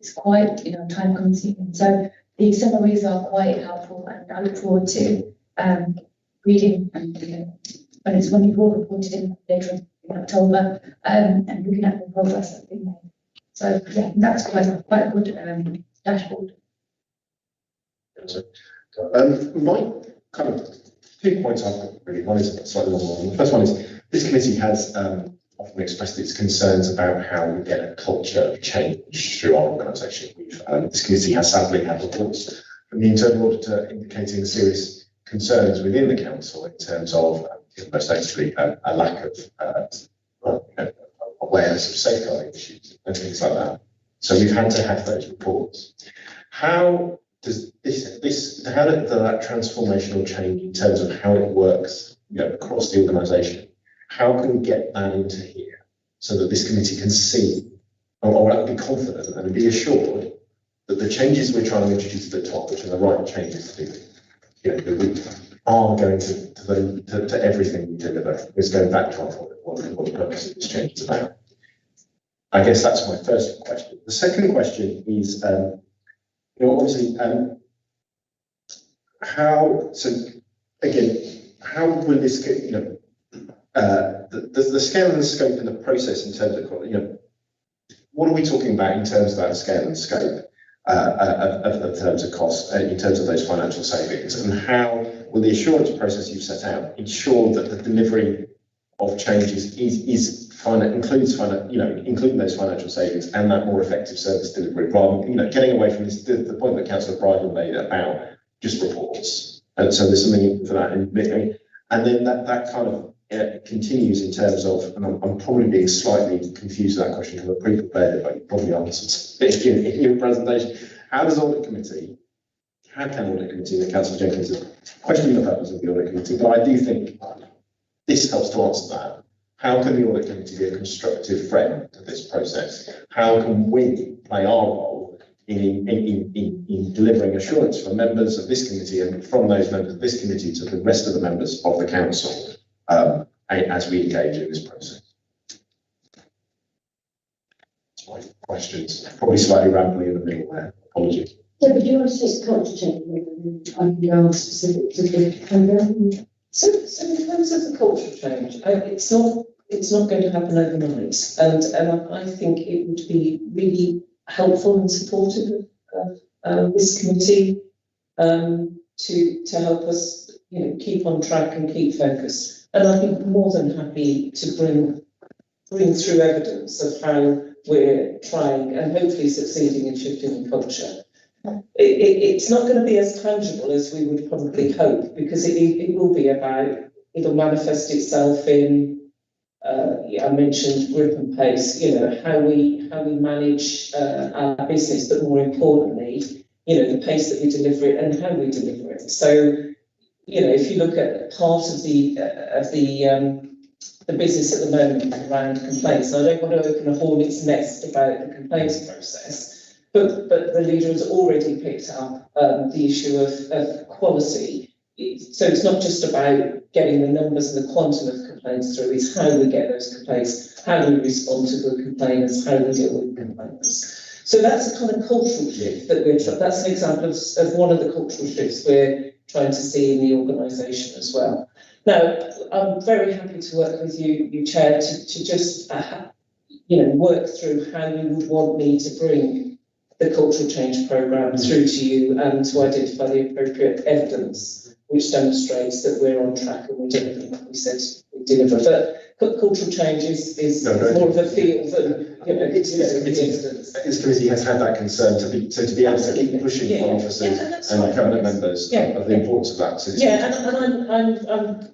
It's quite, time consuming. So the summaries are quite helpful, and I look forward to reading and when you've all reported in later in October and looking at the progress that's been made. So yeah, that's quite a good dashboard. My kind of 2 points I've got really. One is slightly longer one. The first one is this committee has often expressed its concerns about how we get a culture of change through our organisation. This committee has sadly had reports from the internal auditor indicating serious concerns within the council in terms of most notably a lack of awareness of safeguarding issues and things like that. So we've had to have those reports. How does that transformational change in terms of how it works across the organisation, how can we get that into here so that this committee can see or be confident and be assured that the changes we're trying to introduce at the top, which are the right changes to do, we are going to everything we deliver. It's going back to what the purpose of this change is about. I guess that's my first question. The second question is, obviously, how will this get, the scale and the scope and the process in terms of, what are we talking about in terms of that scale and scope? Of terms of cost, in terms of those financial savings, and how will the assurance process you've set out ensure that the delivery of changes including those financial savings and that more effective service delivery, rather than getting away from this, the point that Councillor Bridle made about just reports. And so there's something for that, and then that kind of continues in terms of, and I'm probably being slightly confused with that question because I pre-prepared it, but you probably answered it in your presentation. How can Audit Committee, and Councillor Jenkins is questioning the purpose of the Audit Committee, but I do think this helps to answer that. How can the Audit Committee be a constructive friend to this process? How can we play our role in delivering assurance from members of this committee and from those members of this committee to the rest of the members of the council as we engage in this process? That's my questions. Probably slightly rambling in the middle there. Apologies. So, but you want to take culture change? I'm going specific to the programme. So in terms of the cultural change, it's not going to happen overnight, and I think it would be really helpful and supportive of this committee to help us, keep on track and keep focus. And I'd be more than happy to bring through evidence of how we're trying and hopefully succeeding in shifting the culture. It's not going to be as tangible as we would probably hope, because it will be about, it'll manifest itself in, I mentioned grip and pace, how we manage our business, but more importantly, the pace that we deliver it and how we deliver it. So, if you look at part of the business at the moment around complaints, and I don't want to open a hornet's nest about the complaints process, but the leader has already picked up the issue of quality. So it's not just about getting the numbers and the quantum of complaints through, it's how we get those complaints, how we respond to good complainants, how we deal with complainants. So that's a kind of cultural shift that that's an example of one of the cultural shifts we're trying to see in the organisation as well. No, I'm very happy to work with you, Chair, to just, work through how you would want me to bring the cultural change programme through to you and to identify the appropriate evidence which demonstrates that we're on track and we're delivering what we said we deliver. But cultural change is more of a field than, it's evidence. This committee has had that concern to be able to keep pushing for officers and cabinet members of the importance of that. So I'm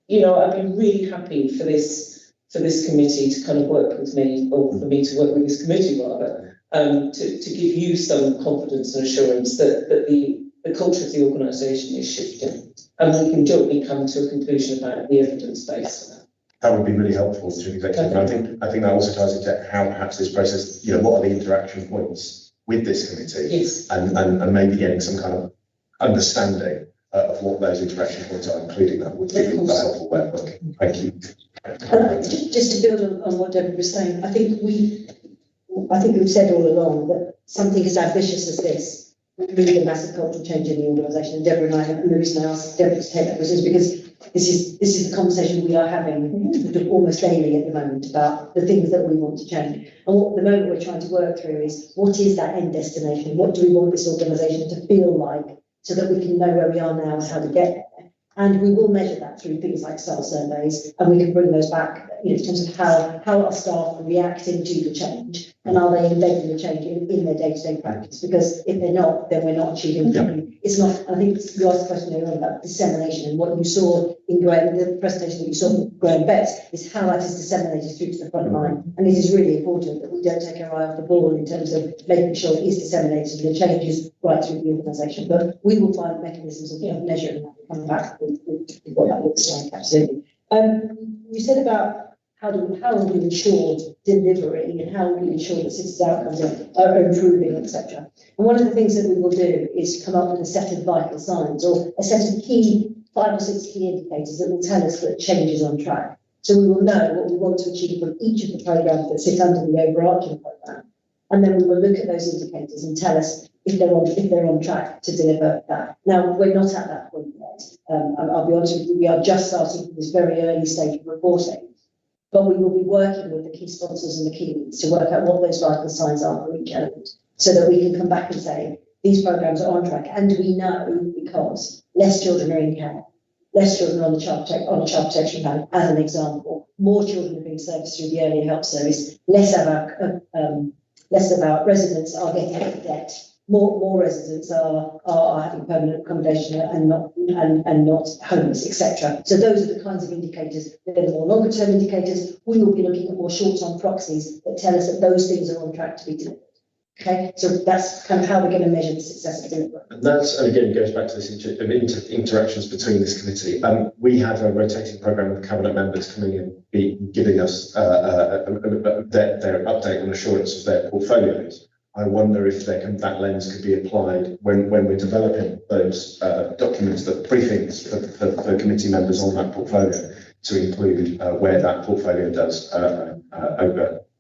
I'd be really happy for this committee to kind of work with me, or for me to work with this committee rather, to give you some confidence and assurance that the culture of the organisation is shifting, and we can jointly come to a conclusion about the evidence base for that. That would be really helpful to the executive. And I think that also ties into how perhaps this process, what are the interaction points with this committee? Yes. And maybe getting some kind of understanding of what those interaction points are, including that would be a helpful way of working. Thank you. Just to build on what Deborah was saying, I think we've said all along that something as ambitious as this would lead a massive cultural change in the organisation. And Deborah and I, and the reason I asked Deborah to take that was because this is the conversation we are having almost daily at the moment about the things that we want to change. And what the moment we're trying to work through is, what is that end destination? What do we want this organisation to feel like, so that we can know where we are now and how to get there? And we will measure that through things like staff surveys, and we can bring those back in terms of how our staff are reacting to the change, and are they embedding the change in their day-to-day practice? Because if they're not, then we're not achieving anything. It's not, I think you asked a question earlier on about dissemination, and what you saw in Graham, the presentation that you saw from Graham Betts, is how that is disseminated through to the front line. And it is really important that we don't take our eye off the ball in terms of making sure it is disseminated and the changes right through the organisation. But we will find mechanisms of measuring that and come back with what that looks like, absolutely. You said about how do we ensure delivery, and how do we ensure that citizens' outcomes are improving, etc. And one of the things that we will do is come up with a set of vital signs, or a set of 5 or 6 key indicators that will tell us that change is on track. So we will know what we want to achieve from each of the programmes that sit under the overarching programme. And then we will look at those indicators and tell us if they're on track to deliver that. Now, we're not at that point yet. I'll be honest with you, we are just starting from this very early stage of reporting. But we will be working with the key sponsors and the key leads to work out what those vital signs are for each element, so that we can come back and say, these programmes are on track. And we know, because less children are in care, less children are on the child protection plan, as an example, more children are being serviced through the early help service, less of our residents are getting into debt, more residents are having permanent accommodation and not homeless, etc. So those are the kinds of indicators. They're the more longer term indicators. We will be looking at more short term proxies that tell us that those things are on track to be delivered. Okay, so that's kind of how we're going to measure the success of delivery. And that's, and again, goes back to this interactions between this committee. We have a rotating programme of cabinet members coming in, giving us their update and assurance of their portfolios. I wonder if that lens could be applied when we're developing those documents, the briefings for committee members on that portfolio, to include where that portfolio does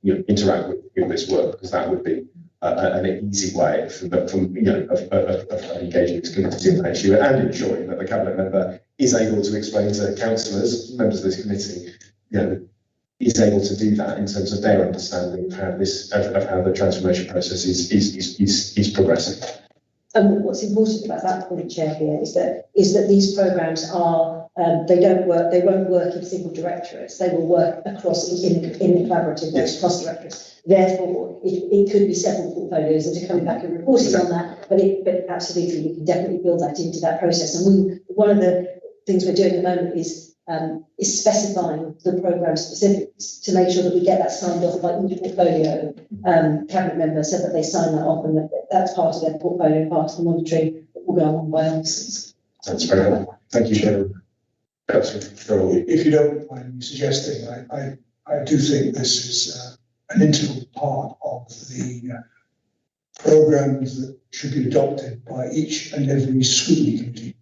interact with this work, because that would be an easy way of engaging this committee in that issue, and ensuring that the cabinet member is able to explain to councillors, members of this committee, is able to do that in terms of their understanding of how the transformation process is progressing. And what's important about that point, Chair, here is that these programmes are they won't work in single directorates. They will work across in a collaborative way across directorates. Therefore, it could be several portfolios that are coming back and reporting on that. But absolutely, we can definitely build that into that process. And one of the things we're doing at the moment is specifying the programme specifics to make sure that we get that signed off by each portfolio cabinet member, so that they sign that off, and that's part of their portfolio, part of the monitoring that will go on by officers. That's very helpful. Thank you, Cheryl. If you don't mind me suggesting, I do think this is an integral part of the programmes that should be adopted by each and every scrutiny committee.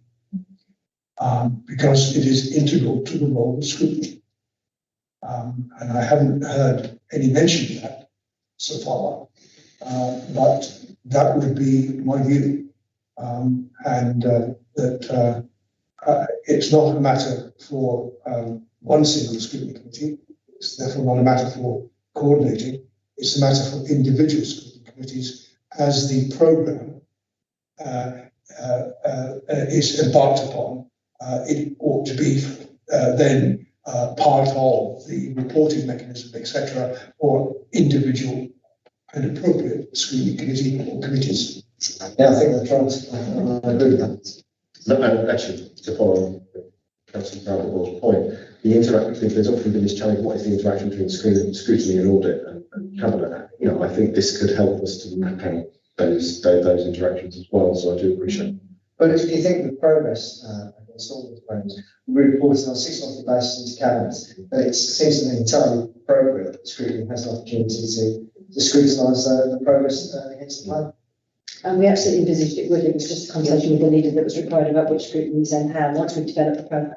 Because it is integral to the role of scrutiny. And I haven't heard any mention of that so far, but that would be my view. And that It's not a matter for one single scrutiny committee. It's therefore not a matter for coordinating. It's a matter for individual scrutiny committees as the programme is embarked upon. It ought to be then part of the reporting mechanism, etc., for individual and appropriate screening committee or committees. Yeah, I think that's right. I agree with that. No, and actually, to follow on Councillor Brown's point, the interaction, there's often been this challenge, what is the interaction between scrutiny and audit and cabinet? You know, I think this could help us to map out those interactions as well, so I do appreciate it. But if you think the progress against all the programs, we reported on a 6-monthly basis into cabinet, but it seems to me entirely appropriate that scrutiny has an opportunity to scrutinise the progress against the plan. And we absolutely envisaged it would. It was just a conversation with the leader that was required about which scrutinies and how, once we've developed the programme.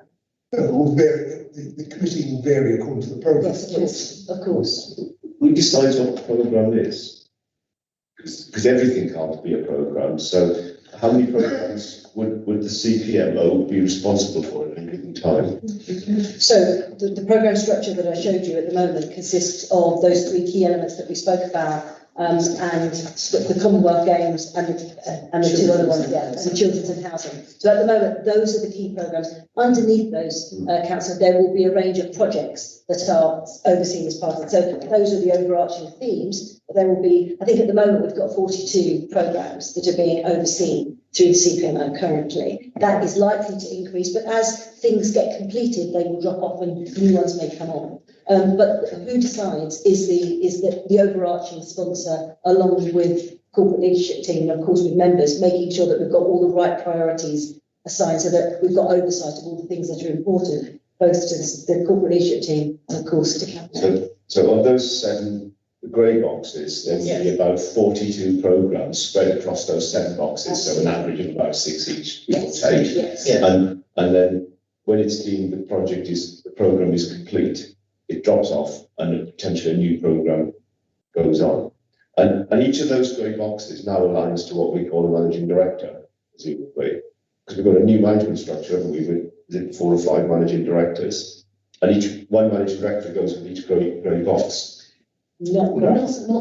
It will vary, the committee will vary according to the programme. Yes, of course. Who decides what the programme is? Because everything can't be a programme, so how many programmes would the Cpmo be responsible for at any given time? So the programme structure that I showed you at the moment consists of those 3 key elements that we spoke about, and the Commonwealth Games and the 2 other ones, yeah, and the children's and housing. So at the moment, those are the key programmes. Underneath those, Councillor, there will be a range of projects that are overseen as part of it. So those are the overarching themes. But there will be, I think at the moment, we've got 42 programmes that are being overseen through the Cpmo currently. That is likely to increase, but as things get completed, they will drop off and new ones may come on. But who decides is the overarching sponsor, along with corporate leadership team, and of course with members, making sure that we've got all the right priorities assigned so that we've got oversight of all the things that are important, both to the corporate leadership team and of course to cabinet. So on those 7 grey boxes, there will be about 42 programmes spread across those 7 boxes, so an average of about 6 each, give or take. Yes. And then when it's deemed the programme is complete, it drops off and potentially a new programme goes on. And each of those grey boxes now aligns to what we call a managing director, presumably, because we've got a new management structure, haven't we, with 4 or 5 managing directors, and each one managing director goes with each grey box. Not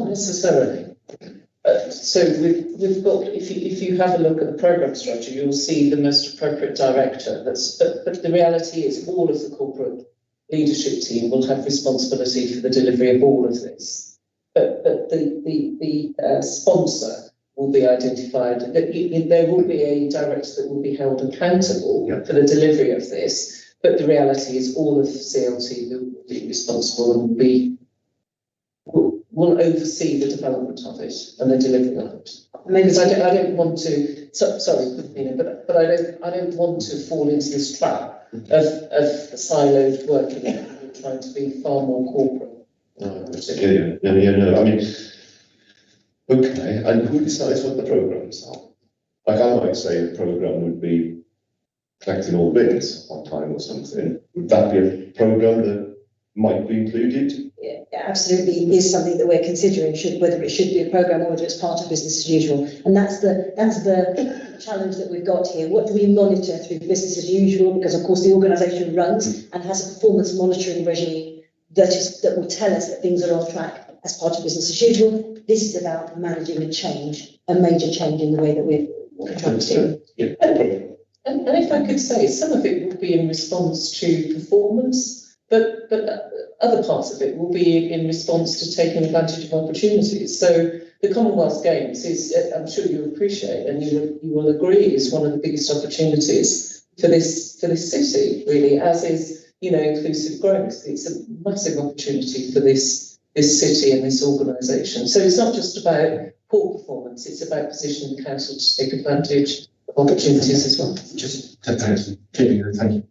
necessarily. So we've got, if you have a look at the programme structure, you'll see the most appropriate director. But the reality is all of the corporate leadership team will have responsibility for the delivery of all of this. But the sponsor will be identified. There will be a director that will be held accountable for the delivery of this. But the reality is all of CLT will be responsible and will oversee the development of it and the delivery of it. Because I don't want to. Sorry, but I don't want to fall into this trap of siloed working and trying to be far more corporate. No. I mean, okay. And who decides what the programmes are? Like I might say the programme would be collecting all bins on time or something. Would that be a programme that might be included? Yeah, absolutely is something that we're considering, whether it should be a programme or whether it's part of business as usual. And that's the challenge that we've got here. What do we monitor through business as usual? Because of course the organisation runs and has a performance monitoring regime that will tell us that things are on track as part of business as usual. This is about managing a major change in the way that we're trying to do. Yeah. And if I could say, some of it will be in response to performance, but other parts of it will be in response to taking advantage of opportunities. So the Commonwealth Games is, I'm sure you appreciate and you will agree, is one of the biggest opportunities for this city, really, as is, inclusive growth. It's a massive opportunity for this city and this organisation. So it's not just about poor performance, it's about positioning the council to take advantage of opportunities as well. Just thank you,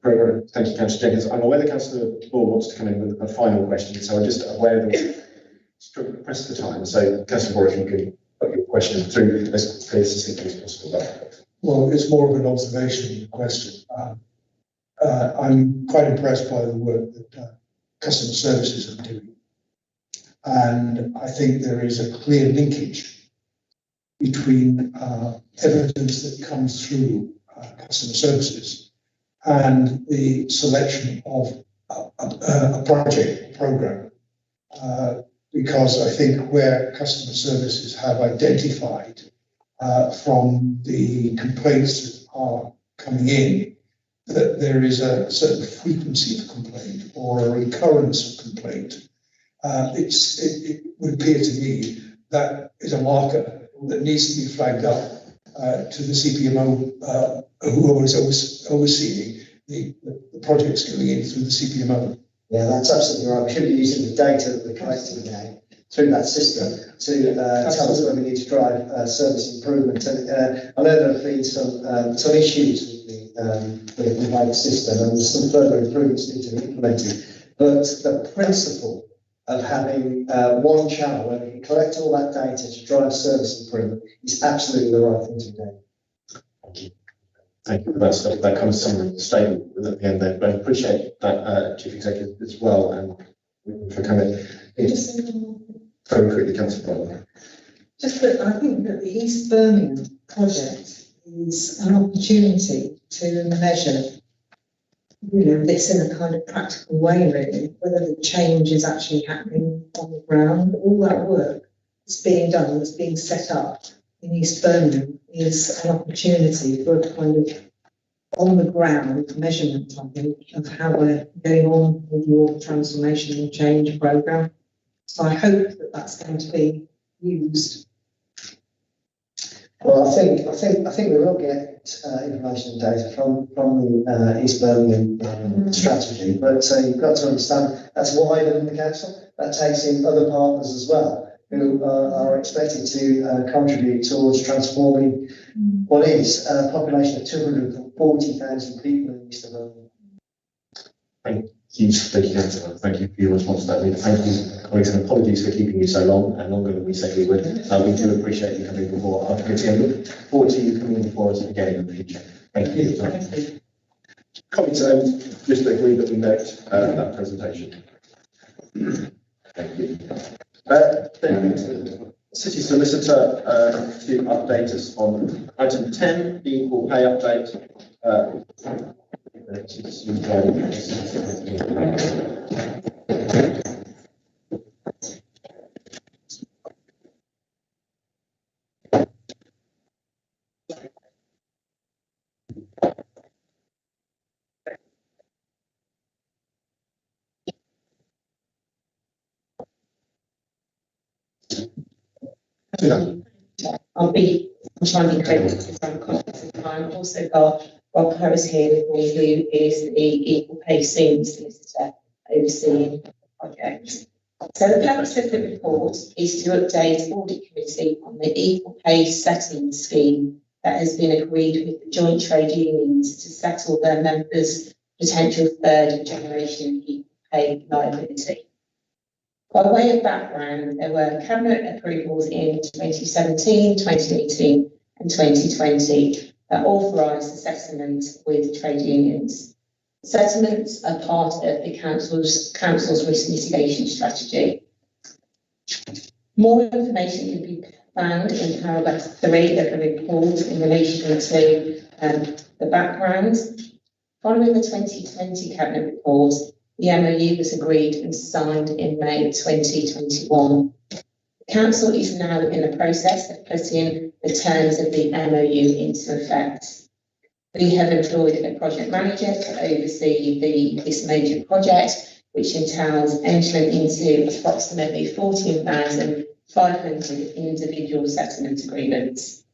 Councillor Jenkins. I'm aware the Councillor Moore wants to come in with a final question, so I'm just aware that we're pressed for time. So Councillor Moore, if you can put your question through as clear as succinctly as possible. Well, it's more of an observation than a question. I'm quite impressed by the work that customer services are doing. And I think there is a clear linkage between evidence that comes through customer services and the selection of a project program. Because I think where customer services have identified from the complaints that are coming in, that there is a certain frequency of complaint or a recurrence of complaint, it would appear to me that is a marker that needs to be flagged up to the Cpmo who is overseeing the projects going in through the Cpmo. Yeah, that's absolutely right. We should be using the data that we're collecting now through that system to tell us where we need to drive service improvement. And I know there have been some issues with the system, and some further improvements need to be implemented. But the principle of having one channel where we can collect all that data to drive service improvement is absolutely the right thing to do. Thank you. Thank you for that stuff. That comes some statement at the end there, but I appreciate that, Chief Executive, as well, and for coming. Just Very quickly, Councillor Butler. just that I think that the East Birmingham project is an opportunity to measure, this in a kind of practical way, really, whether the change is actually happening on the ground. All that work that's being done, that's being set up in East Birmingham, is an opportunity for a kind of on the ground measurement, I think, of how we're going on with your transformation and change programme. So I hope that that's going to be used. Well, I think we will get information and data from the East Birmingham strategy, but you've got to understand that's wider than the council. That takes in other partners as well, who are expected to contribute towards transforming what is a population of 240,000 people in East Birmingham. Thank you, Councillor. Thank you for your response to that. Thank you, colleagues, and apologies for keeping you so long and longer than we said we would. We do appreciate you coming before our committee and look forward to you coming before us again in the future. Thank you. Colleagues, just agree that we note that presentation. Thank you. Then, City Solicitor to update us on item 10, the equal pay update. I'm trying to be quick because I'm conscious of time. I've also got Rob Harris here with me, who is the Equal Pay Senior Solicitor overseeing the project. So the purpose of the report is to update Audit Committee on the Equal Pay Settlement Scheme that has been agreed with the joint trade unions to settle their members' potential third generation equal pay liability. By way of background, there were Cabinet approvals in 2017, 2018 and 2020 that authorised the settlement with trade unions. Settlements are part of the Council's risk mitigation strategy. More information can be found in paragraph 3 of the report in relation to the background. Following the 2020 Cabinet report, the MOU was agreed and signed in May 2021. The Council is now in the process of putting the terms of the MOU into effect. We have employed a project manager to oversee this major project, which entails entering into approximately 14,500 individual settlement agreements.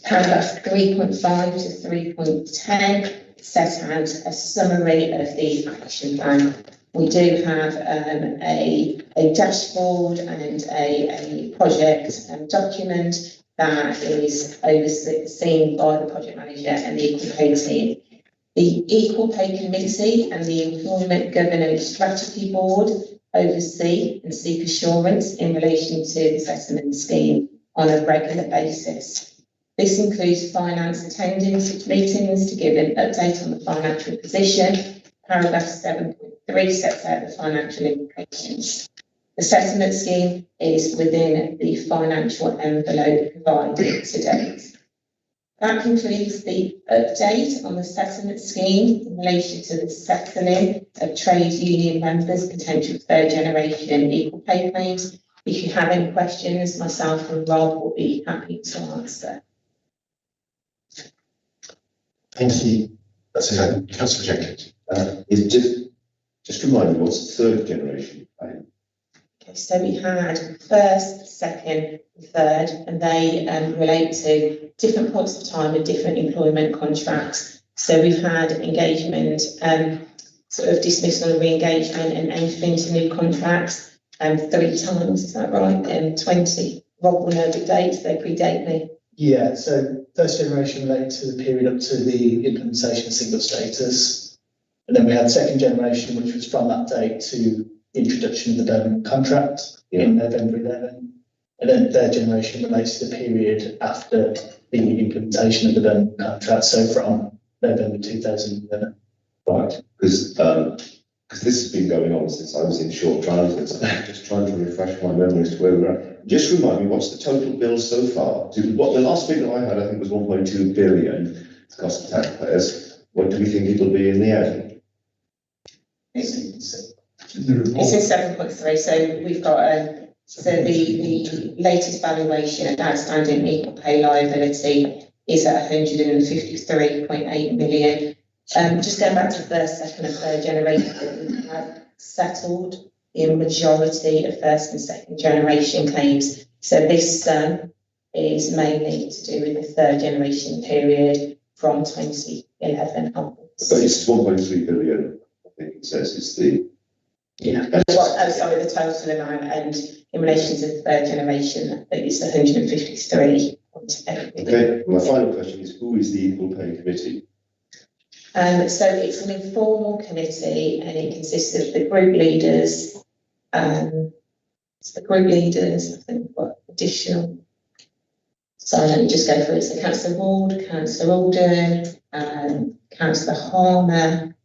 Paragraph 3.5 to 3.10 set out a summary of the action plan. We do have a dashboard and a project document that is overseen by the project manager and the Equal Pay team. The Equal Pay Committee and the Employment Governance Strategy Board oversee and seek assurance in relation to the settlement scheme on a regular basis. This includes finance attendance meetings to give an update on the financial position. Paragraph 7.3 sets out the financial implications. The settlement scheme is within the financial envelope provided to date. That concludes the update on the settlement scheme in relation to the settling of trade union members' potential third generation equal pay claims. If you have any questions, myself and Rob will be happy to answer. Thank you. That's it. Councillor Jenkins. Is just remind me, what's the third generation pay? Okay, so we had first, second, third, and they relate to different points of time with different employment contracts. So we've had engagement, sort of dismissal and re-engagement and entry into new contracts 3 times, is that right? 20. Rob will know the dates, they predate me. Yeah, so first generation related to the period up to the implementation of single status. And then we had second generation, which was from that date to the introduction of the Birmingham contract in November 11. And then third generation relates to the period after the implementation of the Birmingham contract, so from November 2011. Right, because this has been going on since I was in short trials. I'm just trying to refresh my memory as to where we're at. Just remind me, what's the total bill so far? What the last figure I had, I think, was 1.2 billion cost of taxpayers. What do we think it'll be in the end? It's in 7.3, so we've got so the latest valuation of outstanding equal pay liability is at 153.8 million. Just going back to first, second and third generation, we have settled the majority of first and second generation claims. So this sum is mainly to do with the third generation period from 2011 onwards. But it's 1.3 billion, I think it says it's the... Yeah. The total amount, and in relation to the third generation, I think it's 153.8 million. Okay, my final question is, who is the Equal Pay Committee? So it's an informal committee and it consists of the group leaders. It's the group leaders, I think, what additional. So let me just go through it. So Councillor Ward, Councillor Alden, Councillor Harmer.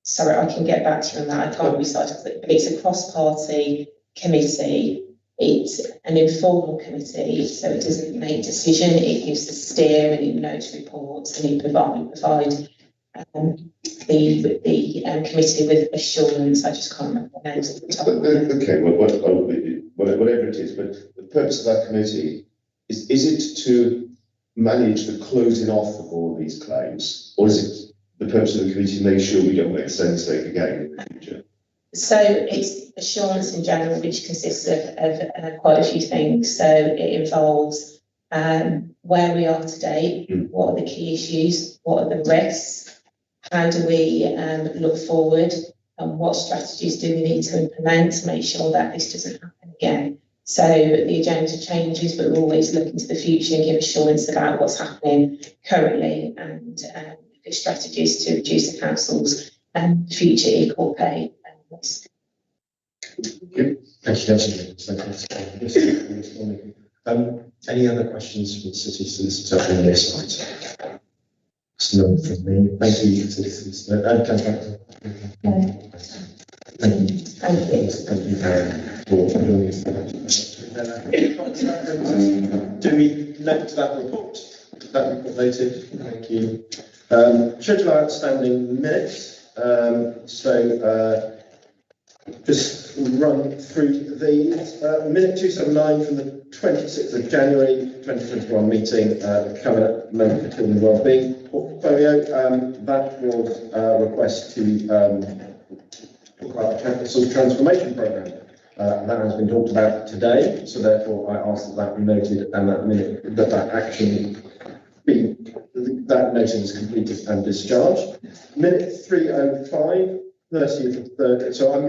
Sorry, I can get back to you on that. I can't recite it, but it's a cross-party committee. It's an informal committee, so it doesn't make decision. It gives the steer and it notes reports and it provide the committee with assurance. I just can't remember the names at the top. Okay, well, whatever it is, but the purpose of that committee is it to manage the closing off of all these claims, or is it the purpose of the committee to make sure we don't make the same mistake again in the future? So it's assurance in general, which consists of quite a few things. So it involves where we are today, what are the key issues, what are the risks, how do we look forward, and what strategies do we need to implement to make sure that this doesn't happen again. So the agenda changes, but we're always looking to the future and give assurance about what's happening currently and strategies to reduce the council's future equal pay risk. Thank you. Any other questions from the city solicitor on this item? None from me. Thank you, city solicitor. Thank you, Karen, for joining us. Do we note that report? That report noted. Thank you. Schedule our outstanding minutes. Just run through these. Minute 279 from the 26th of January 2021 meeting, the Cabinet Member for Children and Wellbeing portfolio. That was a request to talk about the Council's transformation programme. That has been talked about today, so therefore I ask that be noted and that action be, that noting is completed and discharged. Minute 305, 30th of 3rd. So I'm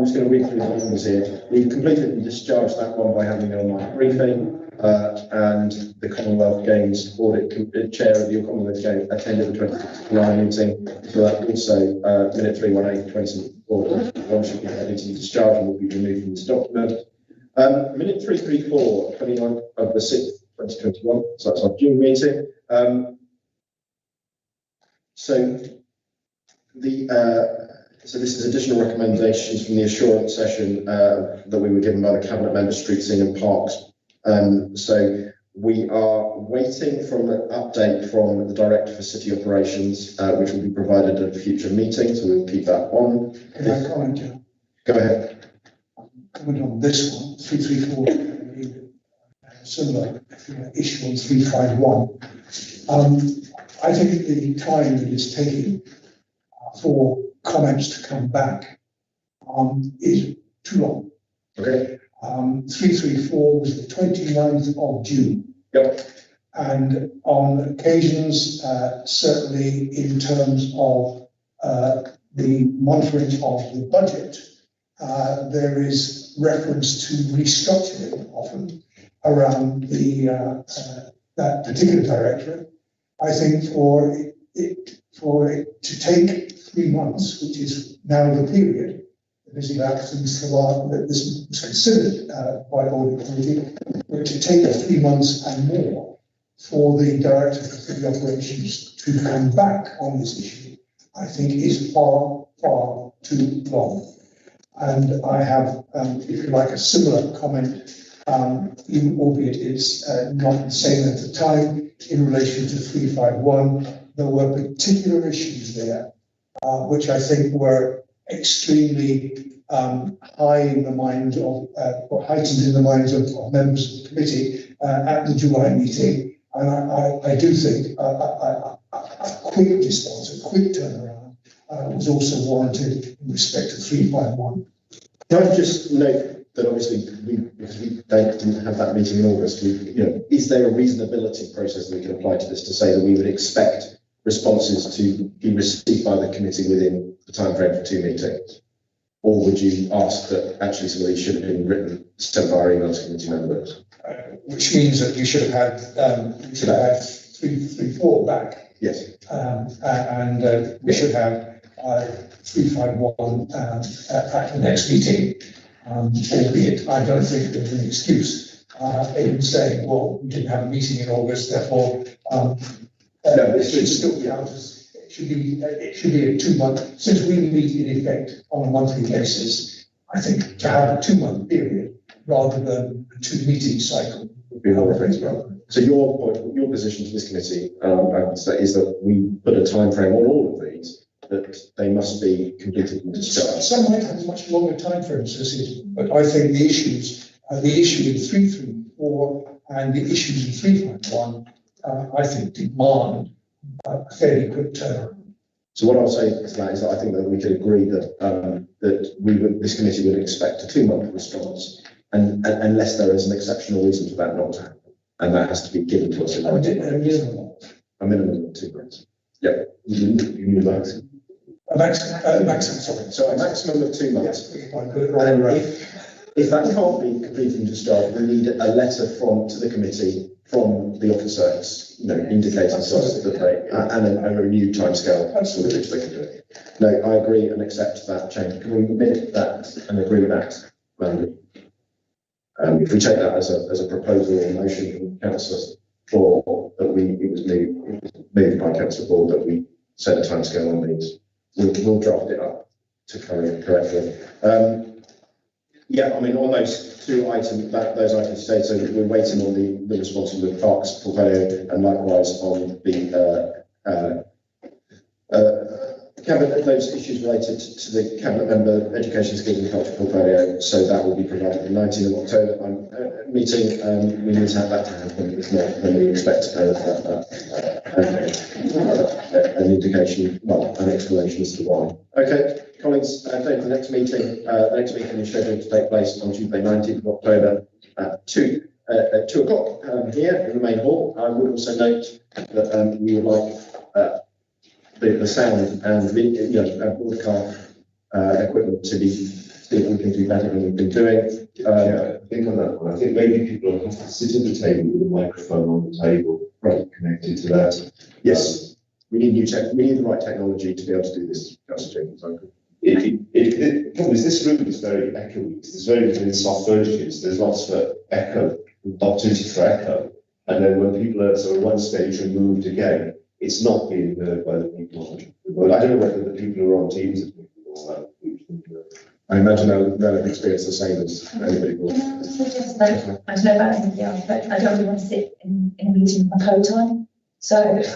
just going to read through the numbers here. We've completed and discharged that one by having an online briefing, and the Commonwealth Games Audit Chair of the Commonwealth Games attended the 26th of July meeting. So that also, minute 318, 20 should be ready to discharge and will be removed from this document. Minute 334, 29 of the 6th, 2021, so that's our June meeting. So this is additional recommendations from the assurance session that we were given by the Cabinet Member, Streets, Ing and Parks. So we are waiting for an update from the Director for City Operations, which will be provided at a future meeting, so we'll keep that on. Can I comment, Joe? Go ahead. Comment on this one, 334, similar issue on 351. I think the time that it's taking for comments to come back is too long. Okay. 334 was the 29th of June. Yep. And on occasions, certainly in terms of the monitoring of the budget, there is reference to restructuring often around that particular directorate. I think for it to take 3 months, which is now the period, this is that this is considered by Audit Committee, but to take 3 months and more for the Director for City Operations to come back on this issue, I think is far, far too long. And I have, if you like, a similar comment, even albeit it's not the same at the time, in relation to 351. There were particular issues there, which I think were extremely high in the minds of, or heightened in the minds of members of the committee at the July meeting. And I do think a quick response, a quick turnaround was also warranted in respect to 351. Can I just note that obviously because we didn't have that meeting in August, is there a reasonability process that we can apply to this to say that we would expect responses to be received by the committee within the timeframe for 2 meetings? Or would you ask that actually some of these should have been written, sent via email to committee members? Which means that we should have had 334 back. Yes. And we should have 351 at the next meeting. Albeit, I don't think there's an excuse in saying, well, we didn't have a meeting in August, therefore it should still be out as. It should be a 2 month, since we meet in effect on a monthly basis. I think to have a 2 month period rather than a 2 meeting cycle would be more effective. So your position to this committee is that we put a time frame on all of these, that they must be completed and discharged. Some might have much longer time frames associated, but I think the issue in 334 and the issues in 351, I think demand a fairly quick turnaround. So what I'll say to that is that I think that we could agree that this committee would expect a 2 month response, and unless there is an exceptional reason for that not to happen, and that has to be given to us in writing. A minimum of 2 months. Yeah. You need a maximum. A maximum, sorry. So a maximum of 2 months. Yes, and if that can't be completed and discharged, we need a letter to the committee from the officer, indicating to us that they, and a renewed timescale for which they can do it. No, I agree and accept that change. Can we minute that and agree with that, Mandy? If we take that as a proposal or motion from councillors for that it was moved by councillor Ball that we set a timescale on these. We'll draft it up to correctly. Yeah, I mean, on those 2 items, those items today, so we're waiting on the response from the Parks portfolio and likewise on the cabinet, those issues related to the cabinet member education, skills and culture portfolio. So that will be provided the 19th of October meeting. We need to have that to happen. If not, then we expect an indication, an explanation as to why. Okay. Colleagues, the next meeting is scheduled to take place on Tuesday, 19th of October at 2 o'clock here in the main hall. I would also note that we would like the sound and the broadcast equipment to be we can do better than we've been doing. I think on that one, I think maybe people will have to sit at the table with a microphone on the table, right, connected to that. Yes, we need the right technology to be able to do this. The problem is this room is very echoey. There's very little soft furnishings. There's lots for echo, opportunity for echo. And then when people are sort of one stage removed again, it's not being heard by the people. But I don't know whether the people who are on Teams are I imagine they'll have experienced the same as anybody will. I don't know about anybody else, but I don't really want to sit in a meeting with my coat on. So, it's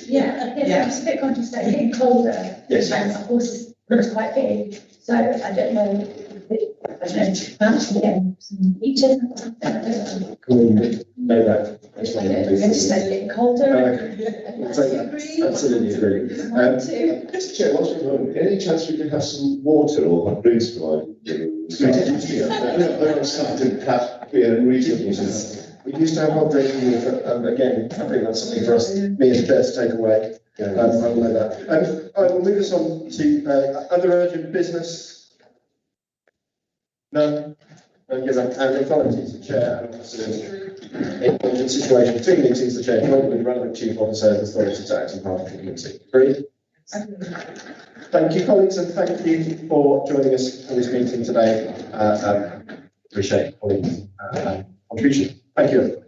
yeah, it's a bit conscious that it's getting colder. Yes. And of course, it's quite big. So I don't know. Perhaps again, some features. Can we know that? It's getting colder. Absolutely agree. Mr. Chair, whilst we're on, any chance we can have some water or hot drinks provided? I'm starting to have beer and reasonable. We used to have hot drinking water, again, I think that's something for us, me as chair to take away. I will know that. I will move us on to other urgent business. No, don't give up. And authorities, the chair and officers in urgent situation between meetings, the chair joint with the relevant chief officer and authority to act in part of the committee. Agreed? Thank you, colleagues, and thank you for joining us for this meeting today. Appreciate colleagues' contribution. Thank you.